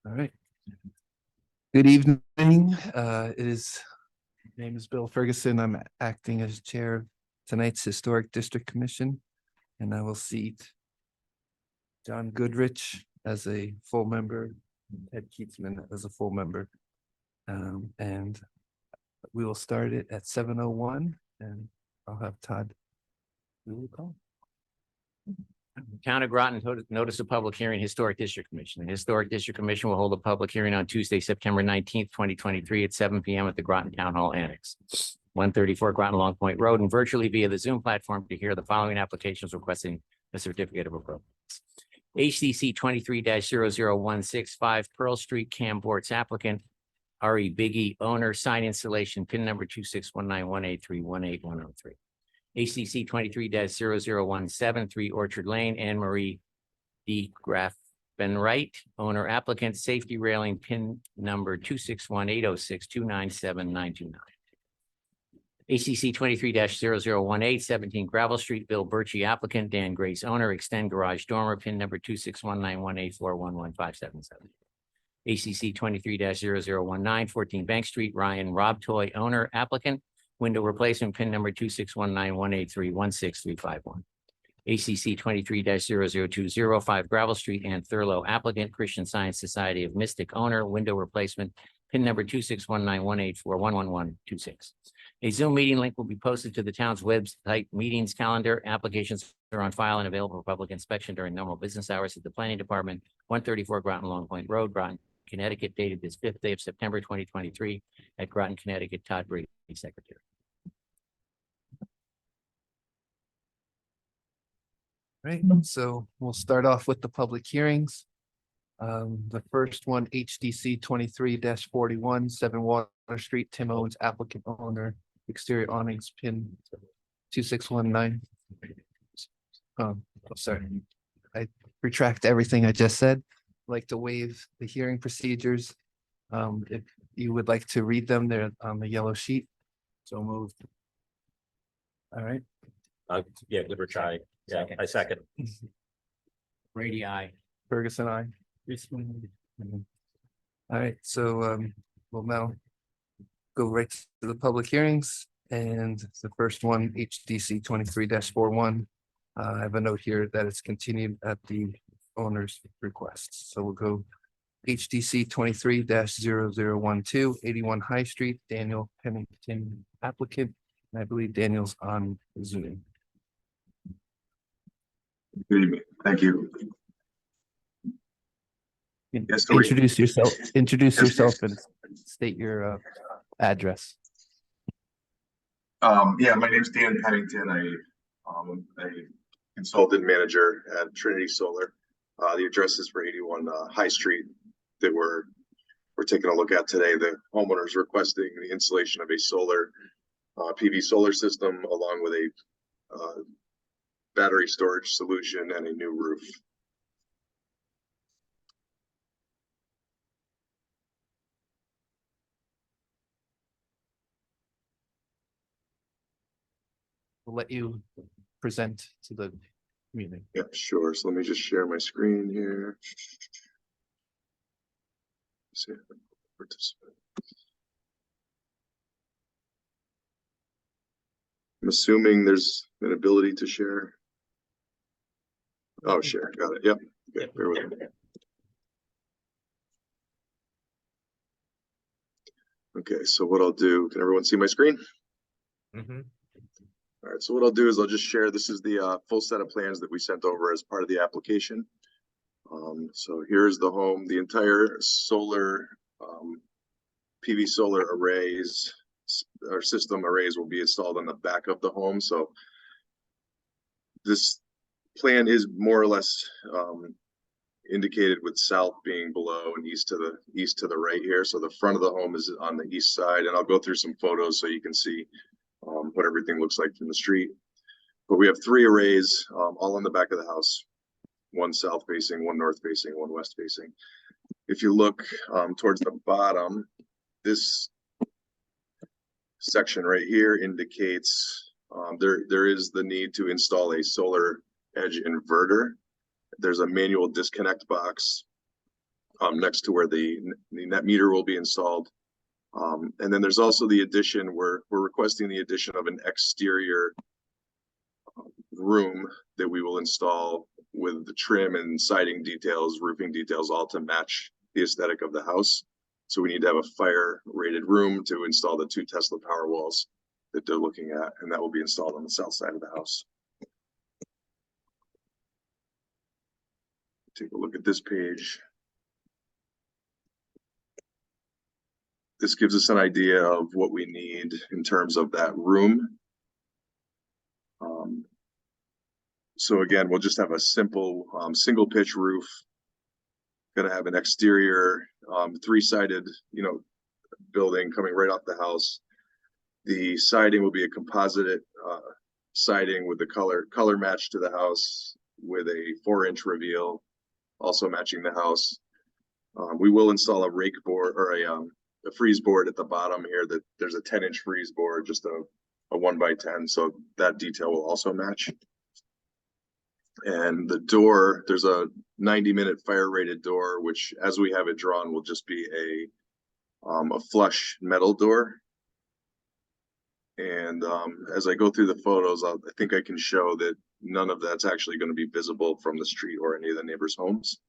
All right. Good evening. My name is Bill Ferguson. I'm acting as chair of tonight's Historic District Commission, and I will seat John Goodrich as a full member, Ted Keatsman as a full member. And we will start it at 7:01, and I'll have Todd. Will call. Town of Groton notice of public hearing, Historic District Commission. The Historic District Commission will hold a public hearing on Tuesday, September 19th, 2023 at 7 p.m. at the Groton Town Hall Annex, 134 Groton Long Point Road, and virtually via the Zoom platform to hear the following applications requesting a certificate of approval. HCC 23-00165 Pearl Street, Cambort's applicant, RE Biggie, owner, sign installation, PIN number 2619183181003. ACC 23-0017 3 Orchard Lane, Anne Marie D. Graffenright, owner applicant, safety railing, PIN number 2618062979929. ACC 23-0018 17 Gravel Street, Bill Birchie, applicant, Dan Grace, owner, extend garage dormer, PIN number 26191841157. ACC 23-0019 14 Bank Street, Ryan Rob Toy, owner, applicant, window replacement, PIN number 2619183163551. ACC 23-00205 Gravel Street, and Thurlow, applicant, Christian Science Society of Mystic, owner, window replacement, PIN number 26191841126. A Zoom meeting link will be posted to the town's website meetings calendar. Applications are on file and available for public inspection during normal business hours at the Planning Department, 134 Groton Long Point Road, Groton, Connecticut, dated this 5th day of September 2023 at Groton, Connecticut. Todd Brady, Secretary. Right, so we'll start off with the public hearings. The first one, HDC 23-41 7 Water Street, Tim Owens, applicant, owner, exterior awnings, PIN 2619. Sorry, I retract everything I just said. I'd like to waive the hearing procedures. If you would like to read them, they're on the yellow sheet. So moved. All right. Yeah, Goodrich, aye. Yeah, I second. Brady, aye. Ferguson, aye. All right, so we'll now go right to the public hearings, and the first one, HDC 23-41. I have a note here that it's continued at the owner's request. So we'll go HDC 23-0012 81 High Street, Daniel Pennington, applicant. And I believe Daniel's on Zoom. Good evening. Thank you. Yes, Introduce yourself. Introduce yourself and state your address. Yeah, my name is Dan Pennington. I'm a consultant manager at Trinity Solar. The address is for 81 High Street that we're taking a look at today. The homeowner is requesting the installation of a solar PV solar system along with a battery storage solution and a new roof. We'll let you present to the community. Yeah, sure. So let me just share my screen here. See if I can participate. I'm assuming there's an ability to share. Oh, share. Got it. Yep. Okay, bear with me. Okay, so what I'll do, can everyone see my screen? Mm-hmm. All right, so what I'll do is I'll just share, this is the full set of plans that we sent over as part of the application. So here's the home, the entire solar PV solar arrays or system arrays will be installed on the back of the home. So this plan is more or less indicated with south being below and east to the right here. So the front of the home is on the east side, and I'll go through some photos so you can see what everything looks like from the street. But we have 3 arrays all on the back of the house, one south facing, one north facing, one west facing. If you look towards the bottom, this section right here indicates there is the need to install a solar edge inverter. There's a manual disconnect box next to where the net meter will be installed. And then there's also the addition, we're requesting the addition of an exterior room that we will install with the trim and siding details, roofing details, all to match the aesthetic of the house. So we need to have a fire rated room to install the 2 Tesla power walls that they're looking at, and that will be installed on the south side of the house. Take a look at this page. This gives us an idea of what we need in terms of that room. So again, we'll just have a simple single pitch roof. Gonna have an exterior 3-sided, building coming right off the house. The siding will be a composite siding with the color match to the house with a 4-inch reveal, also matching the house. We will install a rake board or a freeze board at the bottom here. That there's a 10-inch freeze board, just a 1x10, so that detail will also match. And the door, there's a 90-minute fire rated door, which as we have it drawn will just be a flush metal door. And as I go through the photos, I think I can show that none of that's actually going to be visible from the street or any of the neighbors' homes.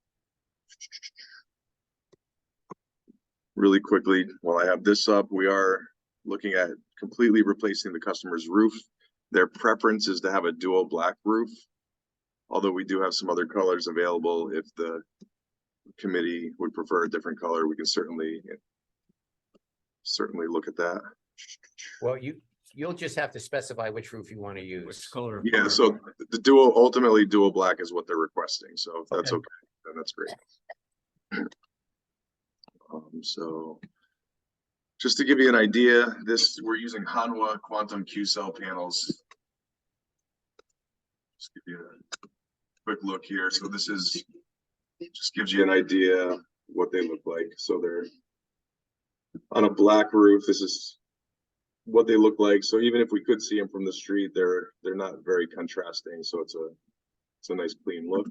Really quickly, while I have this up, we are looking at completely replacing the customer's roof. Their preference is to have a dual black roof, although we do have some other colors available. If the committee would prefer a different color, we can certainly look at that. Well, you'll just have to specify which roof you want to use. Which color? Yeah, so the ultimately dual black is what they're requesting. So if that's okay, then that's great. So just to give you an idea, we're using Hanwha Quantum Q cell panels. Just give you a quick look here. So this just gives you an idea what they look like. So they're on a black roof. This is what they look like. So even if we could see them from the street, they're not very contrasting. So it's a nice clean look.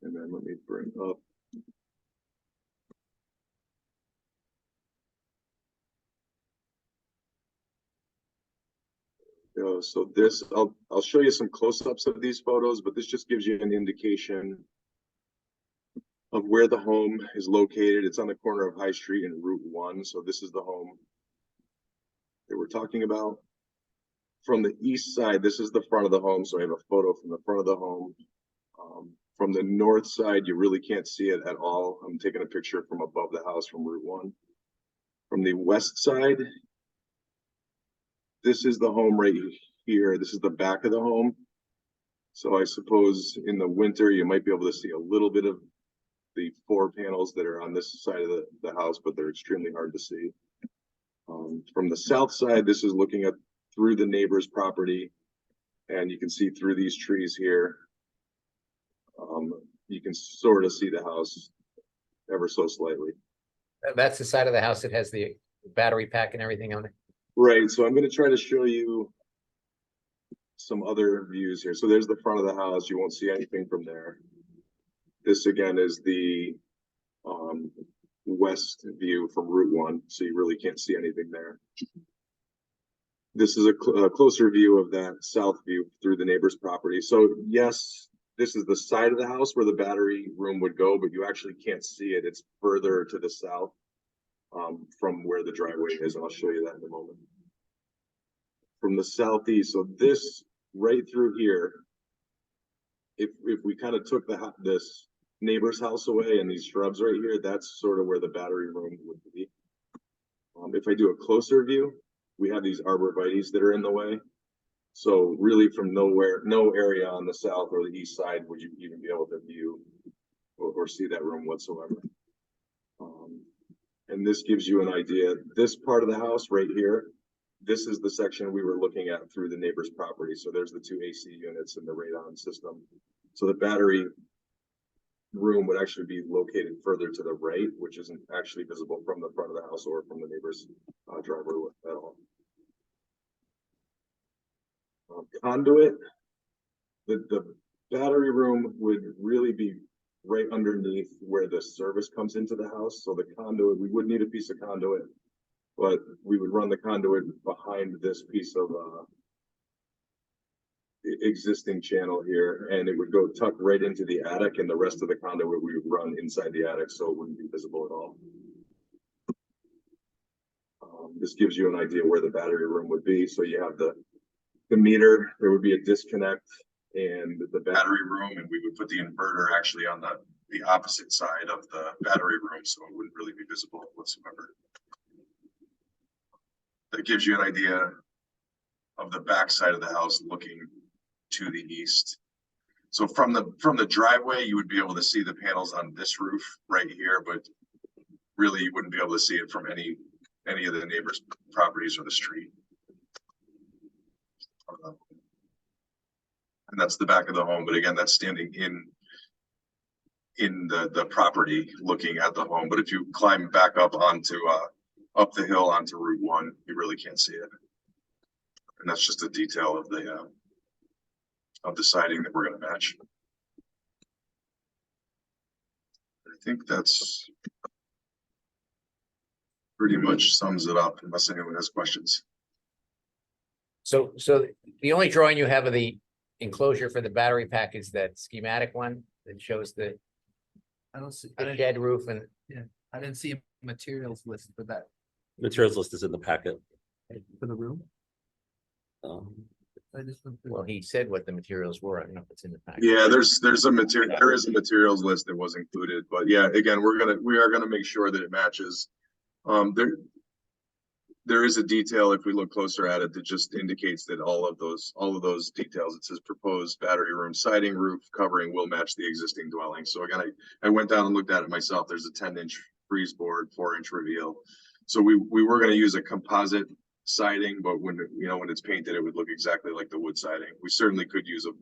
And then let me bring up. So this, I'll show you some close-ups of these photos, but this just gives you an indication of where the home is located. It's on the corner of High Street and Route 1. So this is the home that we're talking about. From the east side, this is the front of the home. So I have a photo from the front of the home. From the north side, you really can't see it at all. I'm taking a picture from above the house from Route 1. From the west side, this is the home right here. This is the back of the home. So I suppose in the winter, you might be able to see a little bit of the 4 panels that are on this side of the house, but they're extremely hard to see. From the south side, this is looking at through the neighbor's property, and you can see through these trees here. You can sort of see the house ever so slightly. That's the side of the house that has the battery pack and everything on it. Right, so I'm going to try to show you some other views here. So there's the front of the house. You won't see anything from there. This again is the west view from Route 1, so you really can't see anything there. This is a closer view of that south view through the neighbor's property. So yes, this is the side of the house where the battery room would go, but you actually can't see it. It's further to the south from where the driveway is, and I'll show you that in a moment. From the southeast, so this right through here, if we kind of took this neighbor's house away and these shrubs right here, that's sort of where the battery room would be. If I do a closer view, we have these arborvitaes that are in the way. So really from no area on the south or the east side would you even be able to view or see that room whatsoever. And this gives you an idea. This part of the house right here, this is the section we were looking at through the neighbor's property. So there's the 2 AC units and the radon system. So the battery room would actually be located further to the right, which isn't actually visible from the front of the house or from the neighbor's driveway at all. Conduit, the battery room would really be right underneath where the service comes into the house. So the conduit, we would need a piece of conduit, but we would run the conduit behind this piece of existing channel here, and it would go tuck right into the attic, and the rest of the conduit we would run inside the attic, so it wouldn't be visible at all. This gives you an idea where the battery room would be. So you have the meter, there would be a disconnect and the battery room, and we would put the inverter actually on the opposite side of the battery room, so it wouldn't really be visible whatsoever. That gives you an idea of the back side of the house looking to the east. So from the driveway, you would be able to see the panels on this roof right here, but really you wouldn't be able to see it from any of the neighbors' properties or the street. And that's the back of the home, but again, that's standing in the property looking at the home. But if you climb back up onto up the hill onto Route 1, you really can't see it. And that's just a detail of the siding that we're going to match. I think that's pretty much sums it up, unless anyone has questions. So the only drawing you have of the enclosure for the battery pack is that schematic one that shows the I don't see, shed roof and I didn't see a materials list for that, Materials list is in the packet. for the room. Um, I just went through- well, he said what the materials were. I don't know if it's in the pack. Yeah, there is a materials list that was included, but yeah, again, we are gonna make sure that it matches. There is a detail, if we look closer at it, that just indicates that all of those details, it says proposed battery room siding, roof covering will match the existing dwelling. So again, I went down and looked at it myself. There's a 10-inch freeze board, 4-inch reveal. So we were gonna use a composite siding, but when it's painted, it would look exactly like the wood siding. We certainly could use an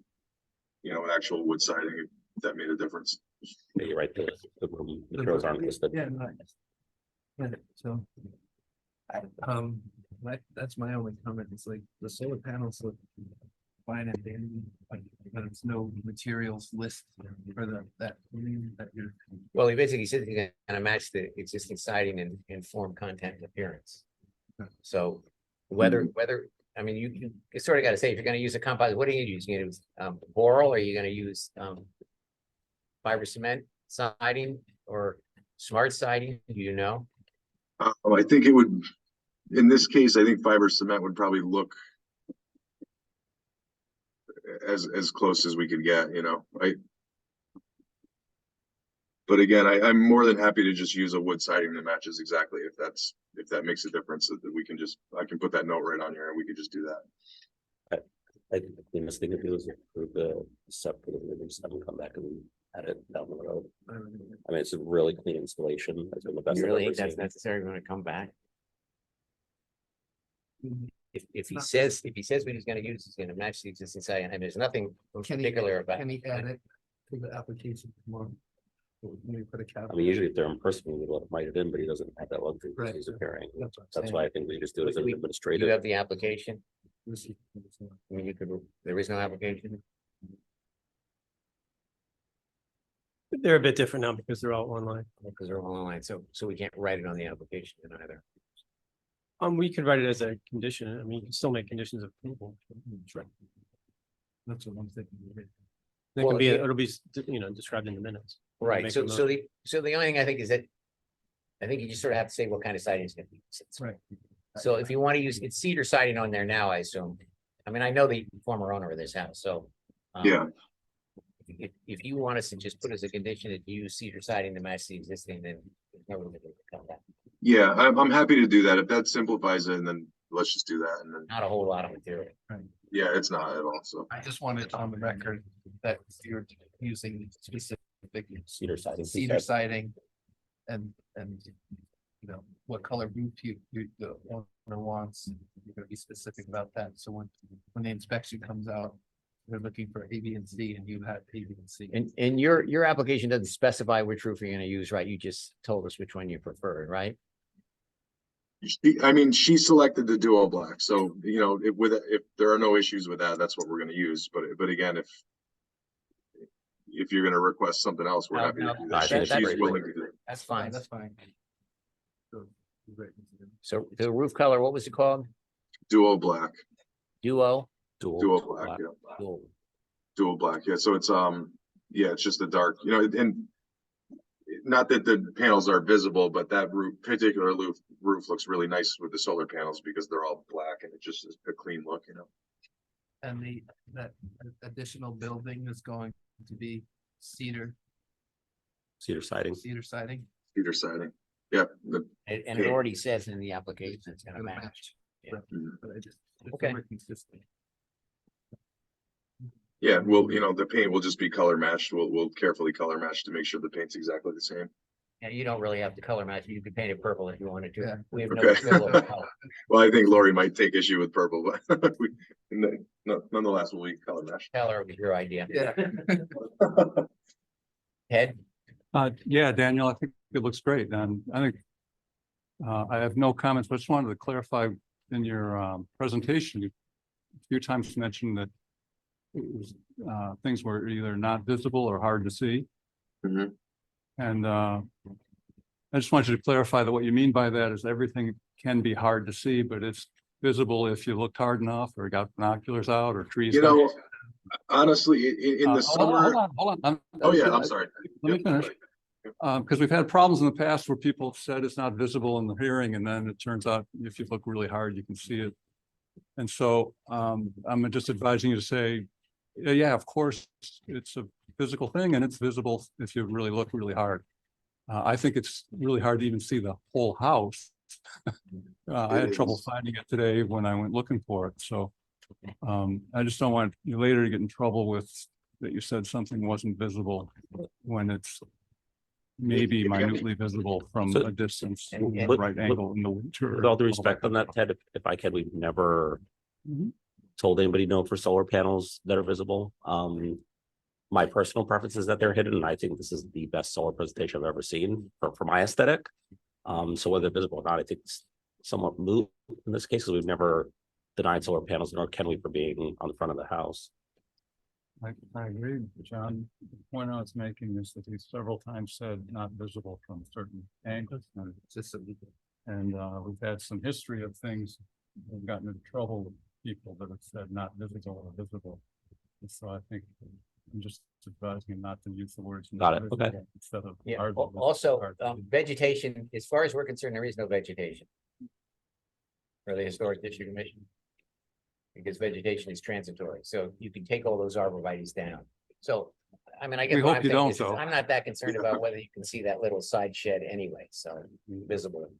actual wood siding if that made a difference. yeah, you're right. The materials aren't listed. Yeah, no, yeah, so. That's my only comment. It's like the solar panels look fine and dandy, but there's no materials list for that you're. Well, he basically said he's gonna match the existing siding and form content and appearance. So whether, I mean, you sort of gotta say, if you're gonna use a composite, what are you using? You're gonna use boral, or are you gonna use fiber cement siding or smart siding? Do you know? I think it would, in this case, I think fiber cement would probably look as close as we could get, right? But again, I'm more than happy to just use a wood siding that matches exactly if that makes a difference, so that I can put that note right on here and we could just do that. I think the cleanest thing to do is approve the separate, just have them come back and add it down the road. I mean, it's a really clean installation. It's been the best You I've really ever think that's seen. necessary when it come back? If he not- says what he's gonna use, he's gonna match the existing siding, and there's nothing Can he- particular about. Can he add it to the application tomorrow? When we put a cap. I mean, usually if they're in person, we would write it in, but he doesn't have that luxury because Right. he's appearing. That's what I'm That's saying. why I think we just do it as an You administrative. have the application, This is- I mean, there is no application. They're a bit different now because they're all online. Because they're all online, so we can't write it on the application then either. We could write it as a condition. I mean, you can still make conditions of approval. That's what I'm thinking. It Well, can be, it- it'll be, described in the minutes. Right, Make so a so the only thing I think is that I think you just sort of have to say what kind of siding is gonna be used. Right. So if you want to use, it's cedar siding on there now, I assume. I mean, I know the former owner of this house, so. Yeah. If you want us to just put as a condition that you use cedar siding to match the existing, then there's no reason to come back. Yeah, I'm happy to do that. If that simplifies it, and then let's just do that. And then, Not a whole lot of material. yeah, it's not at all. So I just wanted on the record that you're using specific Cedar siding. cedar siding and what color roof the owner wants. You're gonna be specific about that. So when the inspection comes out, they're looking for A, B, and C, and you have A, B, and C. And your application doesn't specify which roof you're gonna use, right? You just told us which one you prefer, right? she selected the duo black. So, if there are no issues with that, that's what we're gonna use. But again, if if you're gonna request something else, we're No, happy to no, do I that. think it's She's great. willing to do it. That's fine. That's fine. So the roof color, what was it called? Duo black, Duo? duo black, yeah, Duo. dual black, yeah, so it's, yeah, it's just a dark, and not that the panels are visible, but that particular roof looks really nice with the solar panels because they're all black and it just is a clean look, And that additional building is going to be cedar Cedar siding. siding. Cedar siding. Yeah, And it already says in the application it's gonna Gonna match. Yeah. But I just, it's Okay. more consistent. yeah, the paint will just be color matched. We'll carefully color match to make sure the paint's exactly the same. Yeah, you don't really have to color match. You could paint it purple if you wanted Yeah. to. We have no Okay. control over color. Well, I think Lori might take issue with purple, but nonetheless, we'll color match. Color was your idea. Yeah. Ted? Yeah, Daniel, I think it looks great. And I think I have no comments, but just wanted to clarify in your presentation, you a few times mentioned that it was, things were either not visible or hard to see. Mhm. And I just wanted you to clarify that what you mean by that is everything can be hard to see, but it's visible if you looked hard enough or got binoculars out or trees. Honestly, in the summer. Hold on. Oh, yeah, I'm sorry. Let me finish. Because we've had problems in the past where people have said it's not visible in the hearing, and then it turns out if you look really hard, you can see it. And so I'm just advising you to say, yeah, of course, it's a physical thing and it's visible if you really look really hard. I think it's really hard to even see the whole house. I had trouble finding it today when I went looking for it. So I just don't want you later to get in trouble with that you said something wasn't visible when it's maybe minutely visible from So- a distance, And- right angle in the winter. With all due respect on that, Ted, if I can, we've never Mhm. told anybody no for solar panels that are visible. My personal preference is that they're hidden, and I think this is the best solar presentation I've ever seen for my aesthetic. So whether they're visible or not, I think it's somewhat moot in this case, because we've never denied solar panels, nor can we for being on the front of the house. I agree, John. The point I was making is that he several times said not visible from certain angles. And it's just and we've had some history of things, we've gotten into trouble with people that have said not visible or visible. And so I think I'm just advising him not to use the words. Got not it, okay. visible Instead of. Yeah, hardly visible, also, hard to see. vegetation, as far as we're concerned, there is no vegetation. For the Historic District Commission. Because vegetation is transitory, so you can take all those arborvitae's down. So, I mean, I guess We what hope I'm you saying don't, is, though. I'm not that concerned about whether you can see that little side shed anyway, so visible.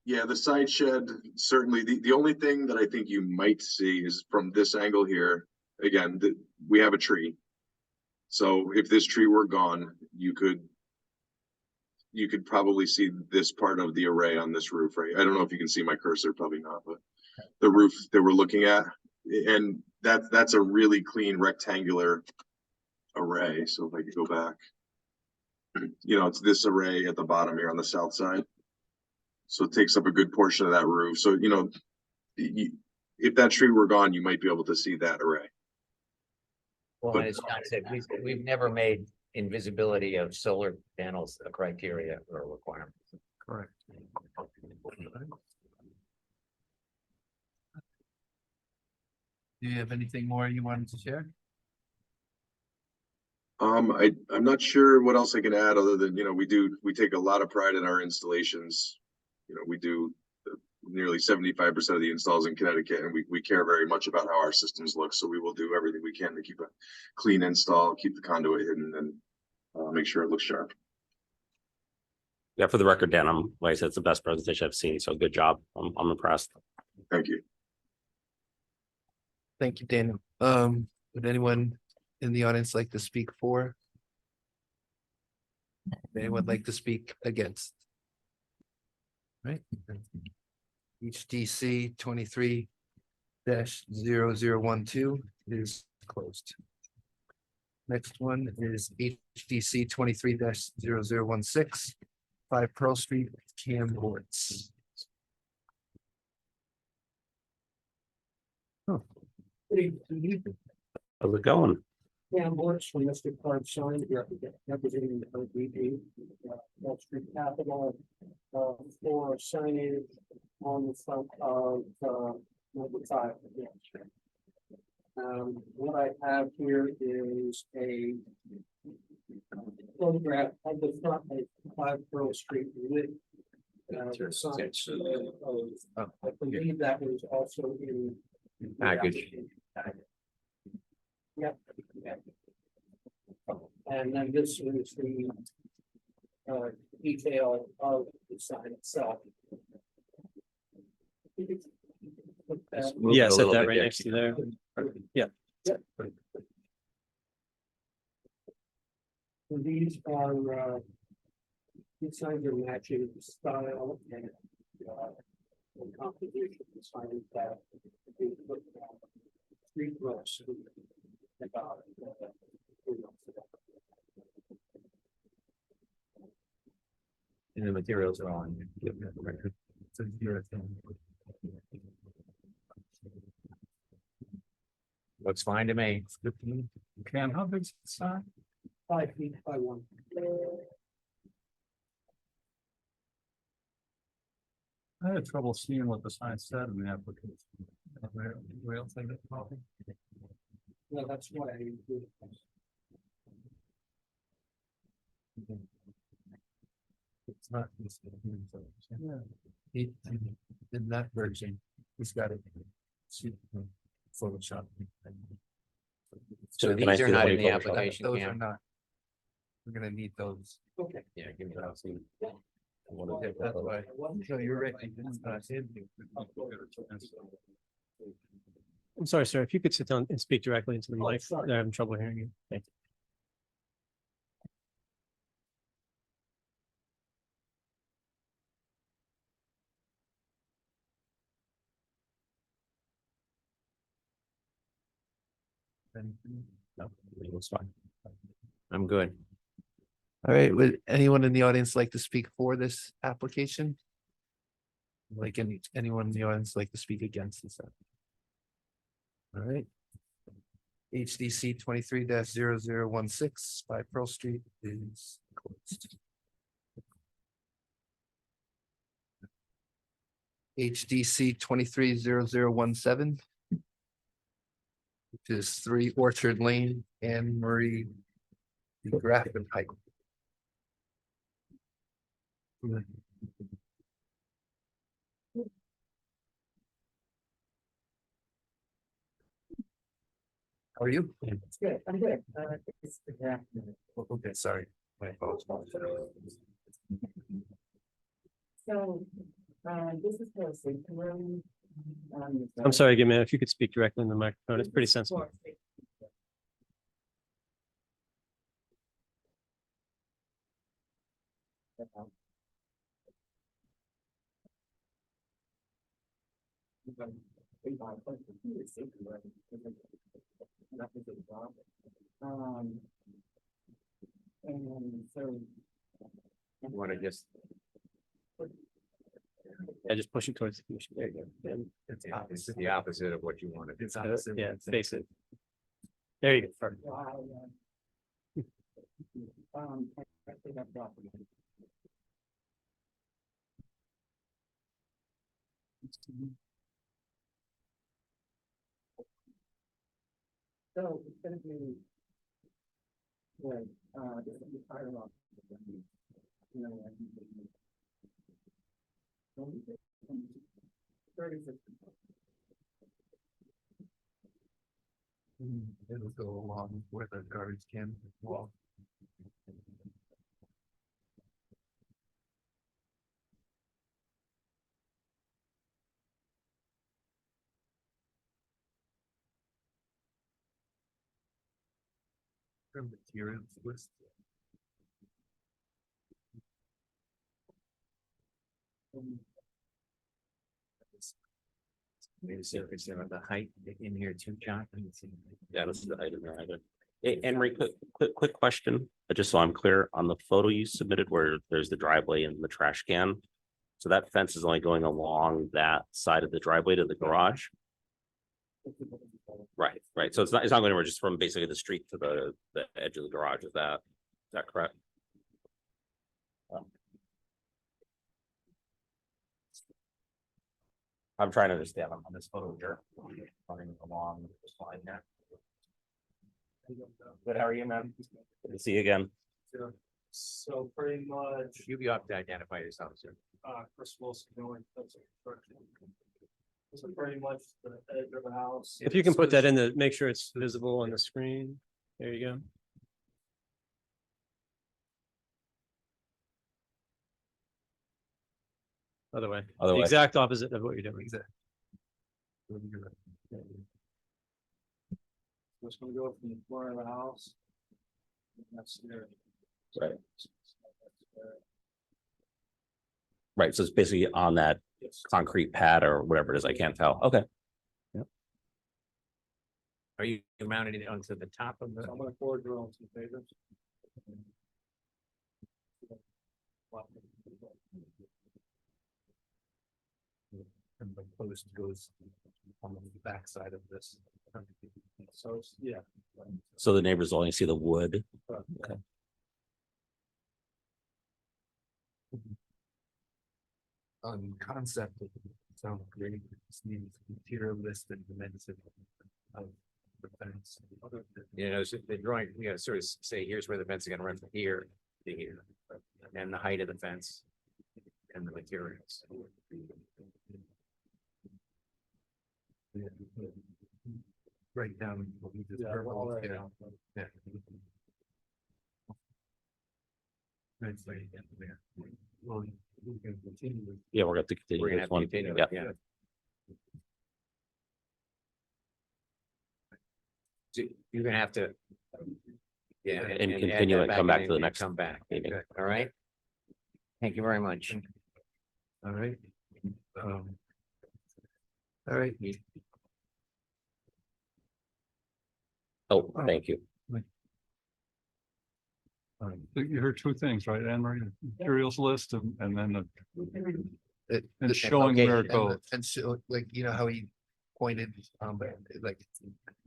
Yeah, the side shed, certainly, the only thing that I think you might see is from this angle here, again, we have a tree. So if this tree were gone, you could probably see this part of the array on this roof, right? I don't know if you can see my cursor, probably not, but the roof that we're looking at, and that's a really clean rectangular array. So if I could go back, it's this array at the bottom here on the south side. So it takes up a good portion of that roof. So, if that tree were gone, you might be able to see that array. Well, and as John said, we've never made invisibility of solar panels a criteria or a requirement. Correct. Do you have anything more you wanted to share? I'm not sure what else I can add other than, we take a lot of pride in our installations. We do nearly 75% of the installs in Connecticut, and we care very much about how our systems look. So we will do everything we can to keep a clean install, keep the conduit hidden, and make sure it looks sharp. Yeah, for the record, Dan, like I said, it's the best presentation I've seen, so good job. I'm impressed. Thank you. Thank you, Daniel. Would anyone in the audience like to speak for? Would anyone like to speak against? Right? HDC 23-0012 is closed. Next one is HDC 23-0016, 5 Pearl Street, Cam Boards. How's it going? Cam Works from Mr. Clark Sign, representing the OPP, Wall Street Capital, for signage on the front of, number 5. What I have here is a photograph of the front of 5 Pearl Street with sign. I believe that was also in the Package. Yep. And then this is the detail of the sign itself. Move it Yeah, a set little that bit right there. next to there. Yeah. So these are, these signs are matching the style and composition of the signs that we looked at. Street rows. About, And the materials are on. Looks fine to me. Cam, how big's the sign? 5 feet by 1. I had trouble seeing what the sign said in the application. Real thing. Well, that's why I do. It's not. He, in that version, he's got it. Photoshop. So Can I these are see the not one in you the photoshopped? application, Those are Cam. not. We're gonna need those. Okay. Yeah, give me that. That's why. No, you're right. It's not in. I'm sorry, sir, if you could sit down and speak directly into the mic, I'm having trouble hearing you. Thank you. Looks fine. I'm good. All right, would anyone in the audience like to speak for this application? Like anyone in the audience like to speak against this? All right. HDC 23-0016 by Pearl Street is closed. HDC 23-0017. Which is 3 Orchard Lane, Anne Marie Grafton Pike. How are you? It's good, I'm good. Okay, sorry. My apologies. So, this is for a safety room. I'm sorry again, man, if you could speak directly in the microphone, it's pretty sensitive. And so. You want to just. Yeah, just push it towards the commission. There you go. It's the opposite of what you wanted. It's opposite. Yeah, face it. There you go. Perfect. I think I've got it. So it's gonna be. Right, this will be fire off. You know, I think it- 36. It'll go along where the garbage can wall. Materials list. Maybe see if it's the height in here too, John. Yeah, this is the item there either. Hey, Emery, quick question, just so I'm clear, on the photo you submitted where there's the driveway and the trash can. So that fence is only going along that side of the driveway to the garage? Right, right. So it's not going anywhere, just from basically the street to the edge of the garage. Is that correct? I'm trying to understand on this photo here. Running along this line here. Good, how are you, man? Good to see you again. So pretty much, You have to identify yourself, sir. Chris Wilson going. So pretty much the edge of the house. If you can put that in the, make sure it's visible on the screen. There you go. Other way, Other the way. exact opposite of what you're doing. Exactly. Just gonna go from the corner of the house. That's there. Right. Right, so it's basically on that Yes. concrete pad or whatever it is. I can't tell. Okay. Are you mounted it onto the top of the? So I'm gonna forward drill some favors. And the post goes on the backside of this. So it's, yeah. So the neighbors only see the wood. On concept, it sounds great. Just needs material list and dimension of the fence. You know, so the drawing, you gotta sort of say, here's where the fence is gonna run from here to here. And the height of the fence. And the materials. Right down. what we just Yeah, verbal, all right. Yeah. Right, so, yeah. Well, we can continue with. Yeah, we're going to continue We're gonna this have to one. continue, Yeah. it, yeah. So you're gonna have to. Yeah. And add continue that and come back to the and next Come back, meeting. Okay, all right? Thank you very much. All right. All right, Oh, thank you. You heard two things, right, Anne Marie? Materials list and then and the- showing okay, where it goes. and so, like, you know how he pointed, like,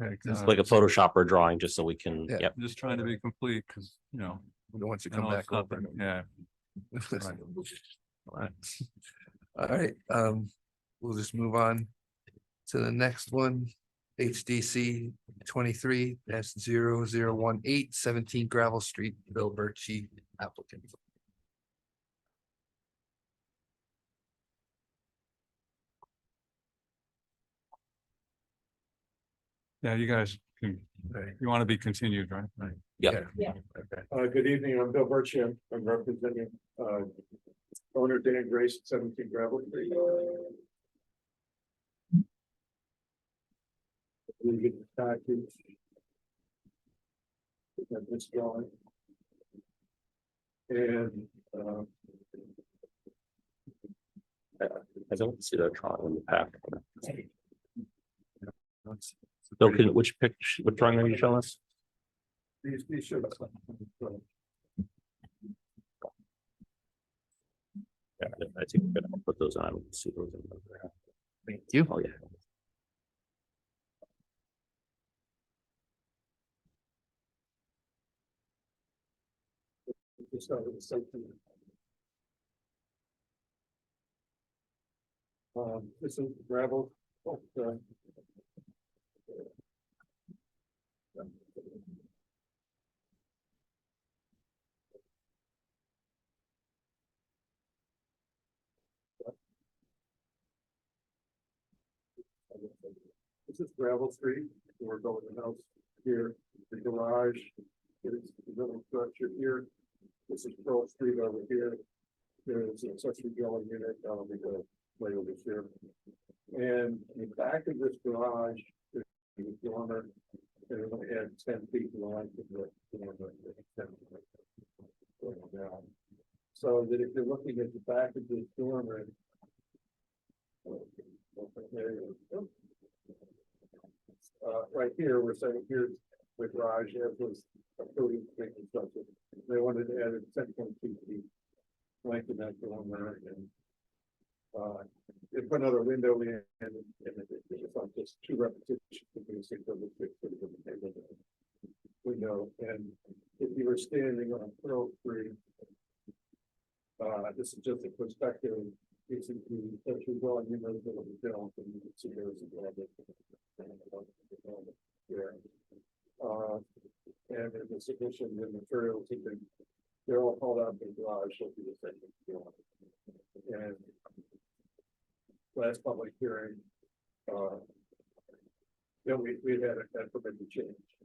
It's like a Photoshopper drawing, just so we can, Yeah. yep. Just trying to be complete, because, you know. once you I come know it's back not over. the- Yeah. All right, we'll just move on to the next one. HDC 23-0018 17 Gravel Street, Bill Birchie applicant. Yeah, you guys can, Right. you want to be continued, right? Right. Yep. Yeah. Okay. Good evening, I'm Bill Birchie, I'm representing, owner Dan Grace, 17 Gravel Street. We get the package. And this drawing. And, I don't see that drawing in the pack. That's- So which picture, what drawing are you showing us? these should. Yeah, I think we're gonna put those on, and see those in there. Thank you. Oh, yeah. Just start with the safety. This is gravel. This is gravel street, we're building a house here, the garage, is the little structure here. This is Pearl Street over here. There's an accessory dwelling unit, that'll be the way over here. And in the back of this garage, there's a dormer, and we're gonna add 10 feet to the length of the dormer. Going down. So that if you're looking at the back of this dormer. Right here, we're saying here's the garage, as was approved construction. They wanted to add 10.2 feet. Length of that dormer and They put another window in and it's like just two repetitions. Window, and if you were standing on Pearl Street, this is just a perspective. If you're going in those little films, and you can see there's a lot of there. And in the submission, the materials have been, they're all called out in the garage, so be the same. And last public hearing, then we had a permitted change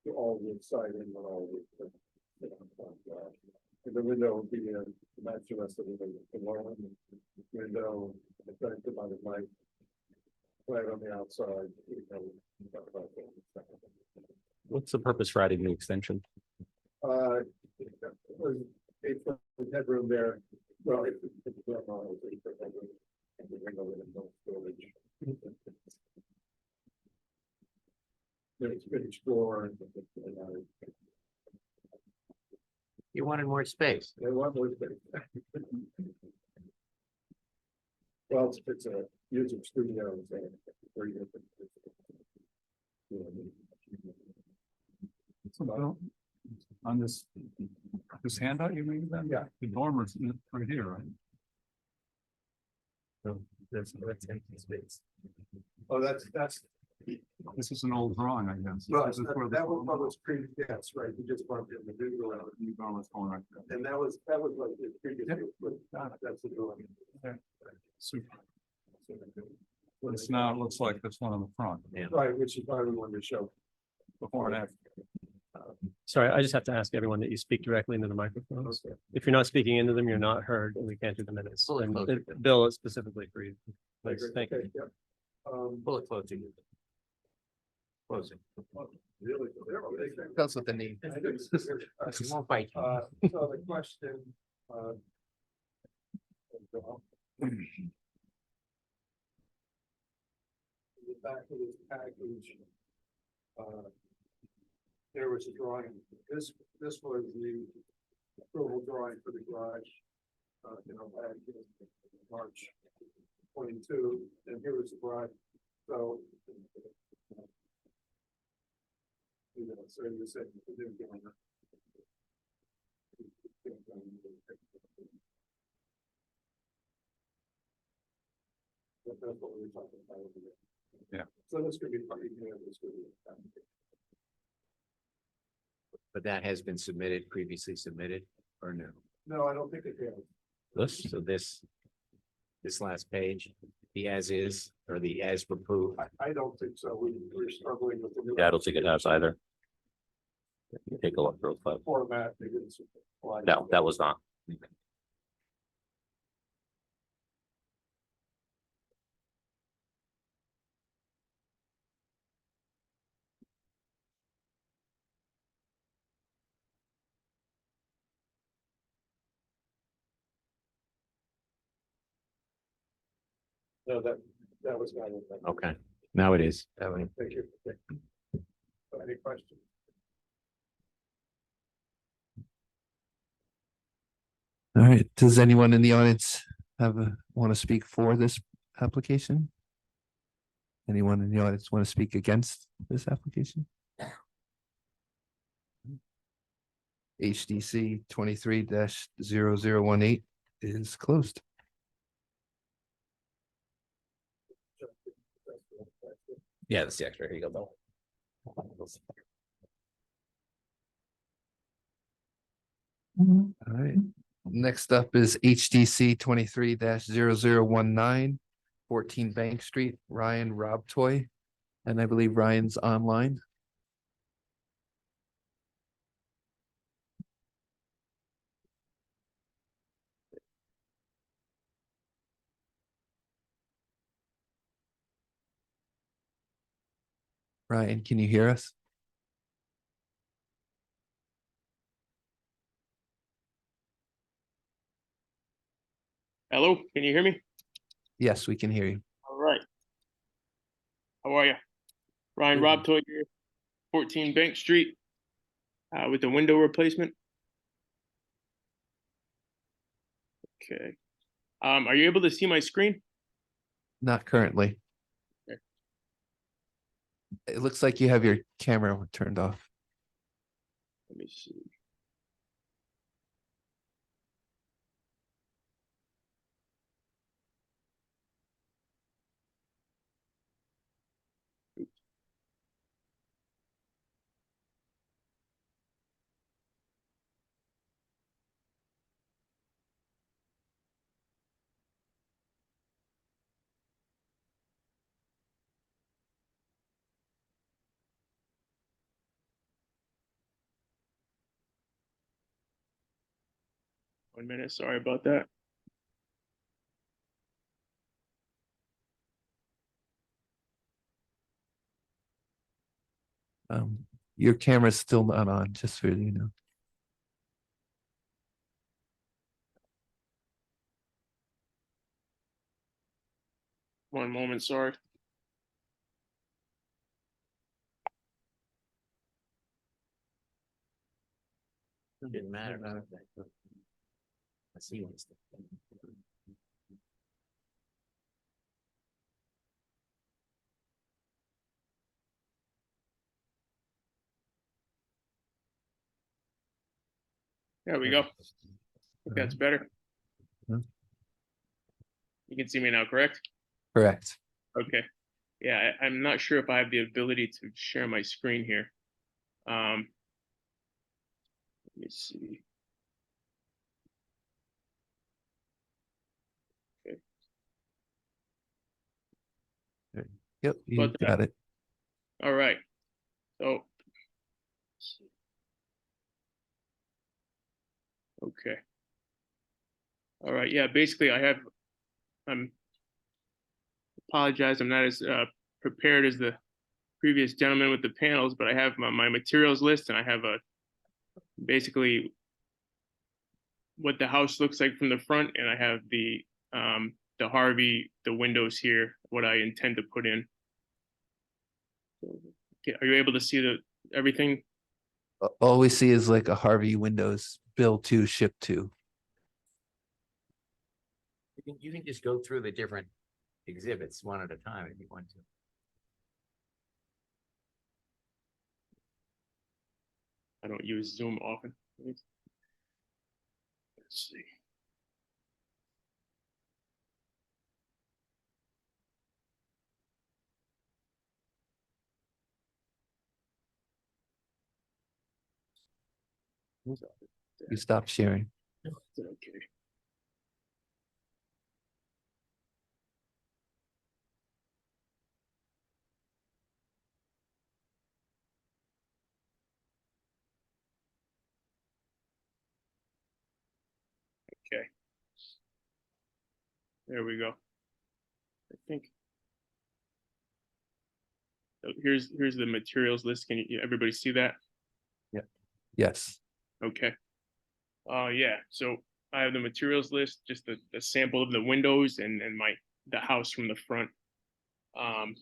to all wood siding and all wood. And the window would be in the match the rest of the window, affected by the light. Right on the outside. What's the purpose for adding the extension? It was 8 foot headroom there. Well, it's 8 foot headroom. And the window in the storage. There's finished floor and. You wanted more space. They want more space. Well, it's a user studio. Where you. On this handout you made then? Yeah. The dormers right here, right? So that's empty space. Oh, that's. This is an old drawing, I guess. Well, This is where the that was previous, yes, right, you just bumped in the visual out. new dormer's going right there. And that was like the previous. That's the drawing. Super. It's now, it looks like this one on the front, Right, which is why we wanted to show. before and after. Sorry, I just have to ask everyone that you speak directly into the microphones. If you're not speaking into them, you're not heard and we can't do the minutes. Pull it And closer. Bill, it's specifically for you. Please, thank you. Okay, yeah. Pull it closer. Closer. Really? That's what the name. It won't bite you. So the question, in the back of this package, there was a drawing. This was the approval drawing for the garage. Back in March 22, and here was the garage. So. So you said you didn't get on that. That's what we were talking about over there. Yeah. So this could be probably, this could be. But that has been submitted, previously submitted, or no? No, I don't think it is. So this last page, the as is, or the as proposed. I don't think so. We're struggling with the new. Yeah, I don't think it has either. Take a look real quick. Format. They didn't supply. No, that was not. No, that was not. Okay, now it is. Thank you. Any questions? All right, does anyone in the audience want to speak for this application? Anyone in the audience want to speak against this application? HDC 23-0018 is closed. Yeah, that's the extra. Here you go, Bill. All right, next up is HDC 23-0019, 14 Bank Street, Ryan Robtoy. And I believe Ryan's online. Ryan, can you hear us? Hello, can you hear me? Yes, we can hear you. All right. How are you? Ryan Robtoy here, 14 Bank Street, with the window replacement. Okay. Are you able to see my screen? Not currently. Okay. It looks like you have your camera turned off. Let me see. One minute, sorry about that. Your camera's still not on, just so you know. One moment, sorry. Didn't matter. I see one. There we go. That's better. Mhm. You can see me now, correct? Correct. Okay. Yeah, I'm not sure if I have the ability to share my screen here. Let me see. Yep, you But got it. all right. So. Okay. All right. Yeah, basically I'm apologize. I'm not as prepared as the previous gentleman with the panels, but I have my materials list and I have basically what the house looks like from the front, and I have the Harvey, the windows here, what I intend to put in. Okay, are you able to see everything? All we see is like a Harvey Windows build to, ship to. You can just go through the different exhibits one at a time if you want to. I don't use Zoom often. Let's see. You stop sharing. Okay. Okay. There we go. I think. So here's the materials list. Can you everybody see that? Yes. Okay. Yeah. So I have the materials list, just the sample of the windows and the house from the front. I'm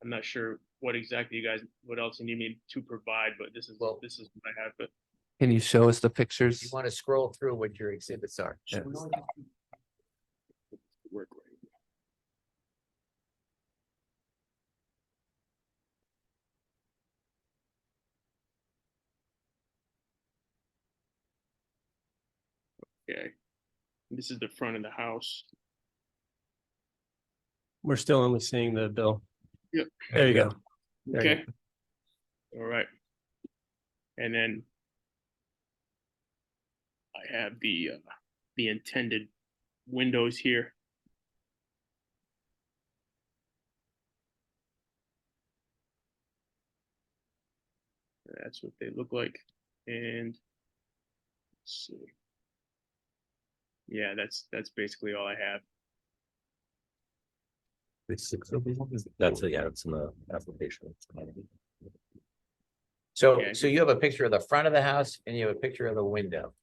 not sure what exactly what else you need me to provide, but this is what I have. But Can you show us the You pictures? want to scroll through what your exhibits are. Yes. work right. Okay. This is the front of the house. We're still only seeing the bill. Yep. There you go. There you Okay. All right. And then I have the intended windows here. That's what they look like. And let's see. Yeah, that's basically all I have. That's yeah, it's in the application. So, Okay. so you have a picture of the front of the house and you have a picture of the window.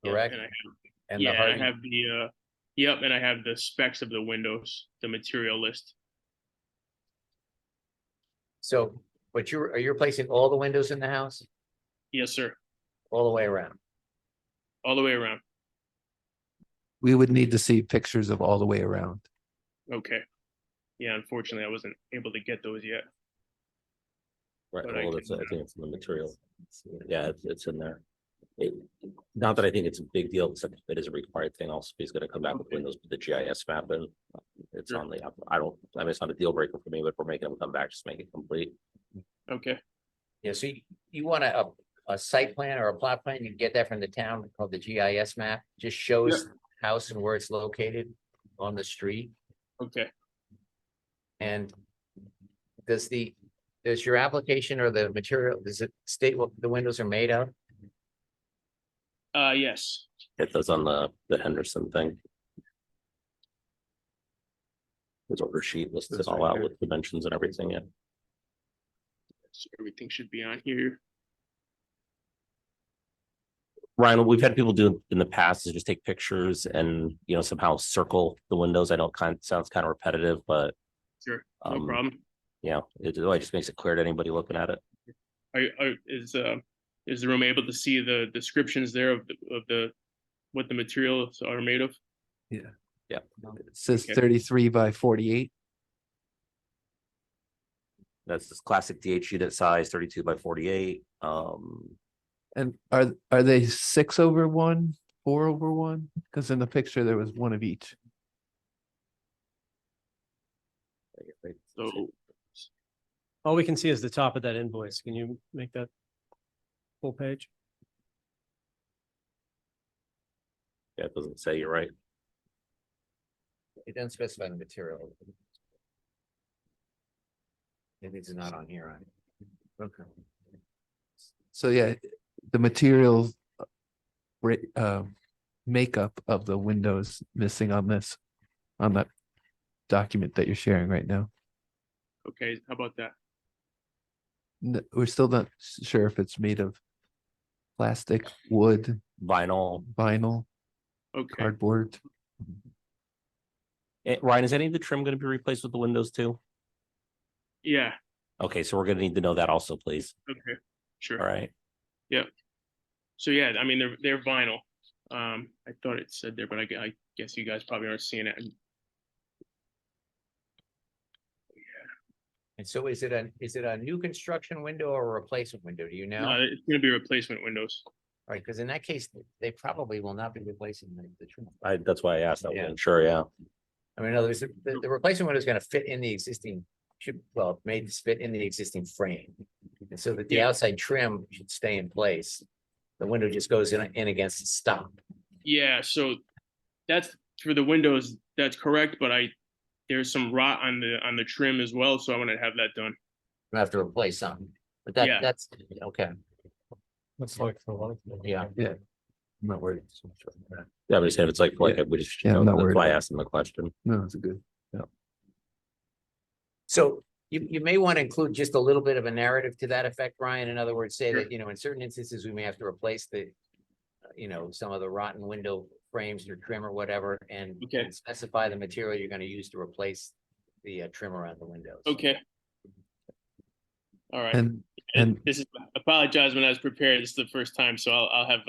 Yeah, Correct? and I have, And the yeah, and I Harvey, have the yep, and I have the specs of the windows, the material list. so, but are you replacing all the windows in the house, Yes, sir. all the way around? All the way around. we would need to see pictures of all the way around. Okay. Yeah, unfortunately, I wasn't able to get those yet. Right, But I well, that's, I can, think it's in the material. Yeah, it's in there. Not that I think it's a big deal, except it is a required thing also. He's gonna come back with Windows with the GIS map and it's Sure. on the, I mean, it's not a deal breaker for me, but if we're making them come back, just make it complete. Okay, Yeah, so you want a site plan or a plot plan, you can get that from the town called the GIS map, just shows the house and where it's located on the street. okay. And does your application or the material, does it state what the windows are made of? Yes, It does on the Henderson thing. His order sheet lists it That's all right out there. with dimensions and everything, yeah. so everything should be on here. Ryan, we've had people do in the past is just take pictures and, you know, somehow circle the windows. I know it sounds kind of repetitive, but Sure, no Um, problem. yeah, it just makes it clear to anybody looking at it. Is the room able to see the descriptions there of what the materials are made of? It says Okay. 33 by 48. That's this classic DH unit size, 32 by 48. And are they 6/1, 4/1? Because in the picture there was one of each. So, All we can see is the top of that invoice. Can you make that full page? Yeah, it doesn't say, you're right. It doesn't specify the material. Maybe it's not on here, okay. So yeah, the materials makeup of the windows missing on that document that you're sharing right now. okay, how about that? We're still not sure if it's made of plastic, wood, Vinyl. vinyl, Okay, cardboard. Ryan, is any of the trim going to be replaced with the windows too? yeah, Okay, so we're going to need to know that also, please. okay, All sure. right. So yeah, I mean, they're vinyl. I thought it said there, but I guess you guys probably aren't seeing it. And so is it a new construction window or a replacement window? Do you know? No, it's gonna be replacement windows. All right, because in that case, they probably will not be replacing the trim. That's why I asked. I Yeah. wasn't sure, yeah. I mean, in other words, the replacement window is gonna fit in the existing, made to fit in the existing frame. And so that the Yeah. outside trim should stay in place. The window just goes in against the stop. Yeah, so that's for the windows, that's correct, but there's some rot on the trim as well, so I'm gonna have that done. You have to replace something, but Yeah. that's, okay, That's like for one. yeah. Yeah. I'm not worried so much about that. Yeah, but if it's like, Yeah. we just, Yeah, I'm not that's worried why I about it. asked him the question. No, it's a good. So you may want to include just a little bit of a narrative to that effect, Ryan. In other words, say that, in certain instances, we may have to replace some of the rotten window frames or trim or whatever, and Okay. and specify the material you're going to use to replace the trim around the windows. Okay. All right. And And this is, apologize when I was prepared. This is the first time, so I'll have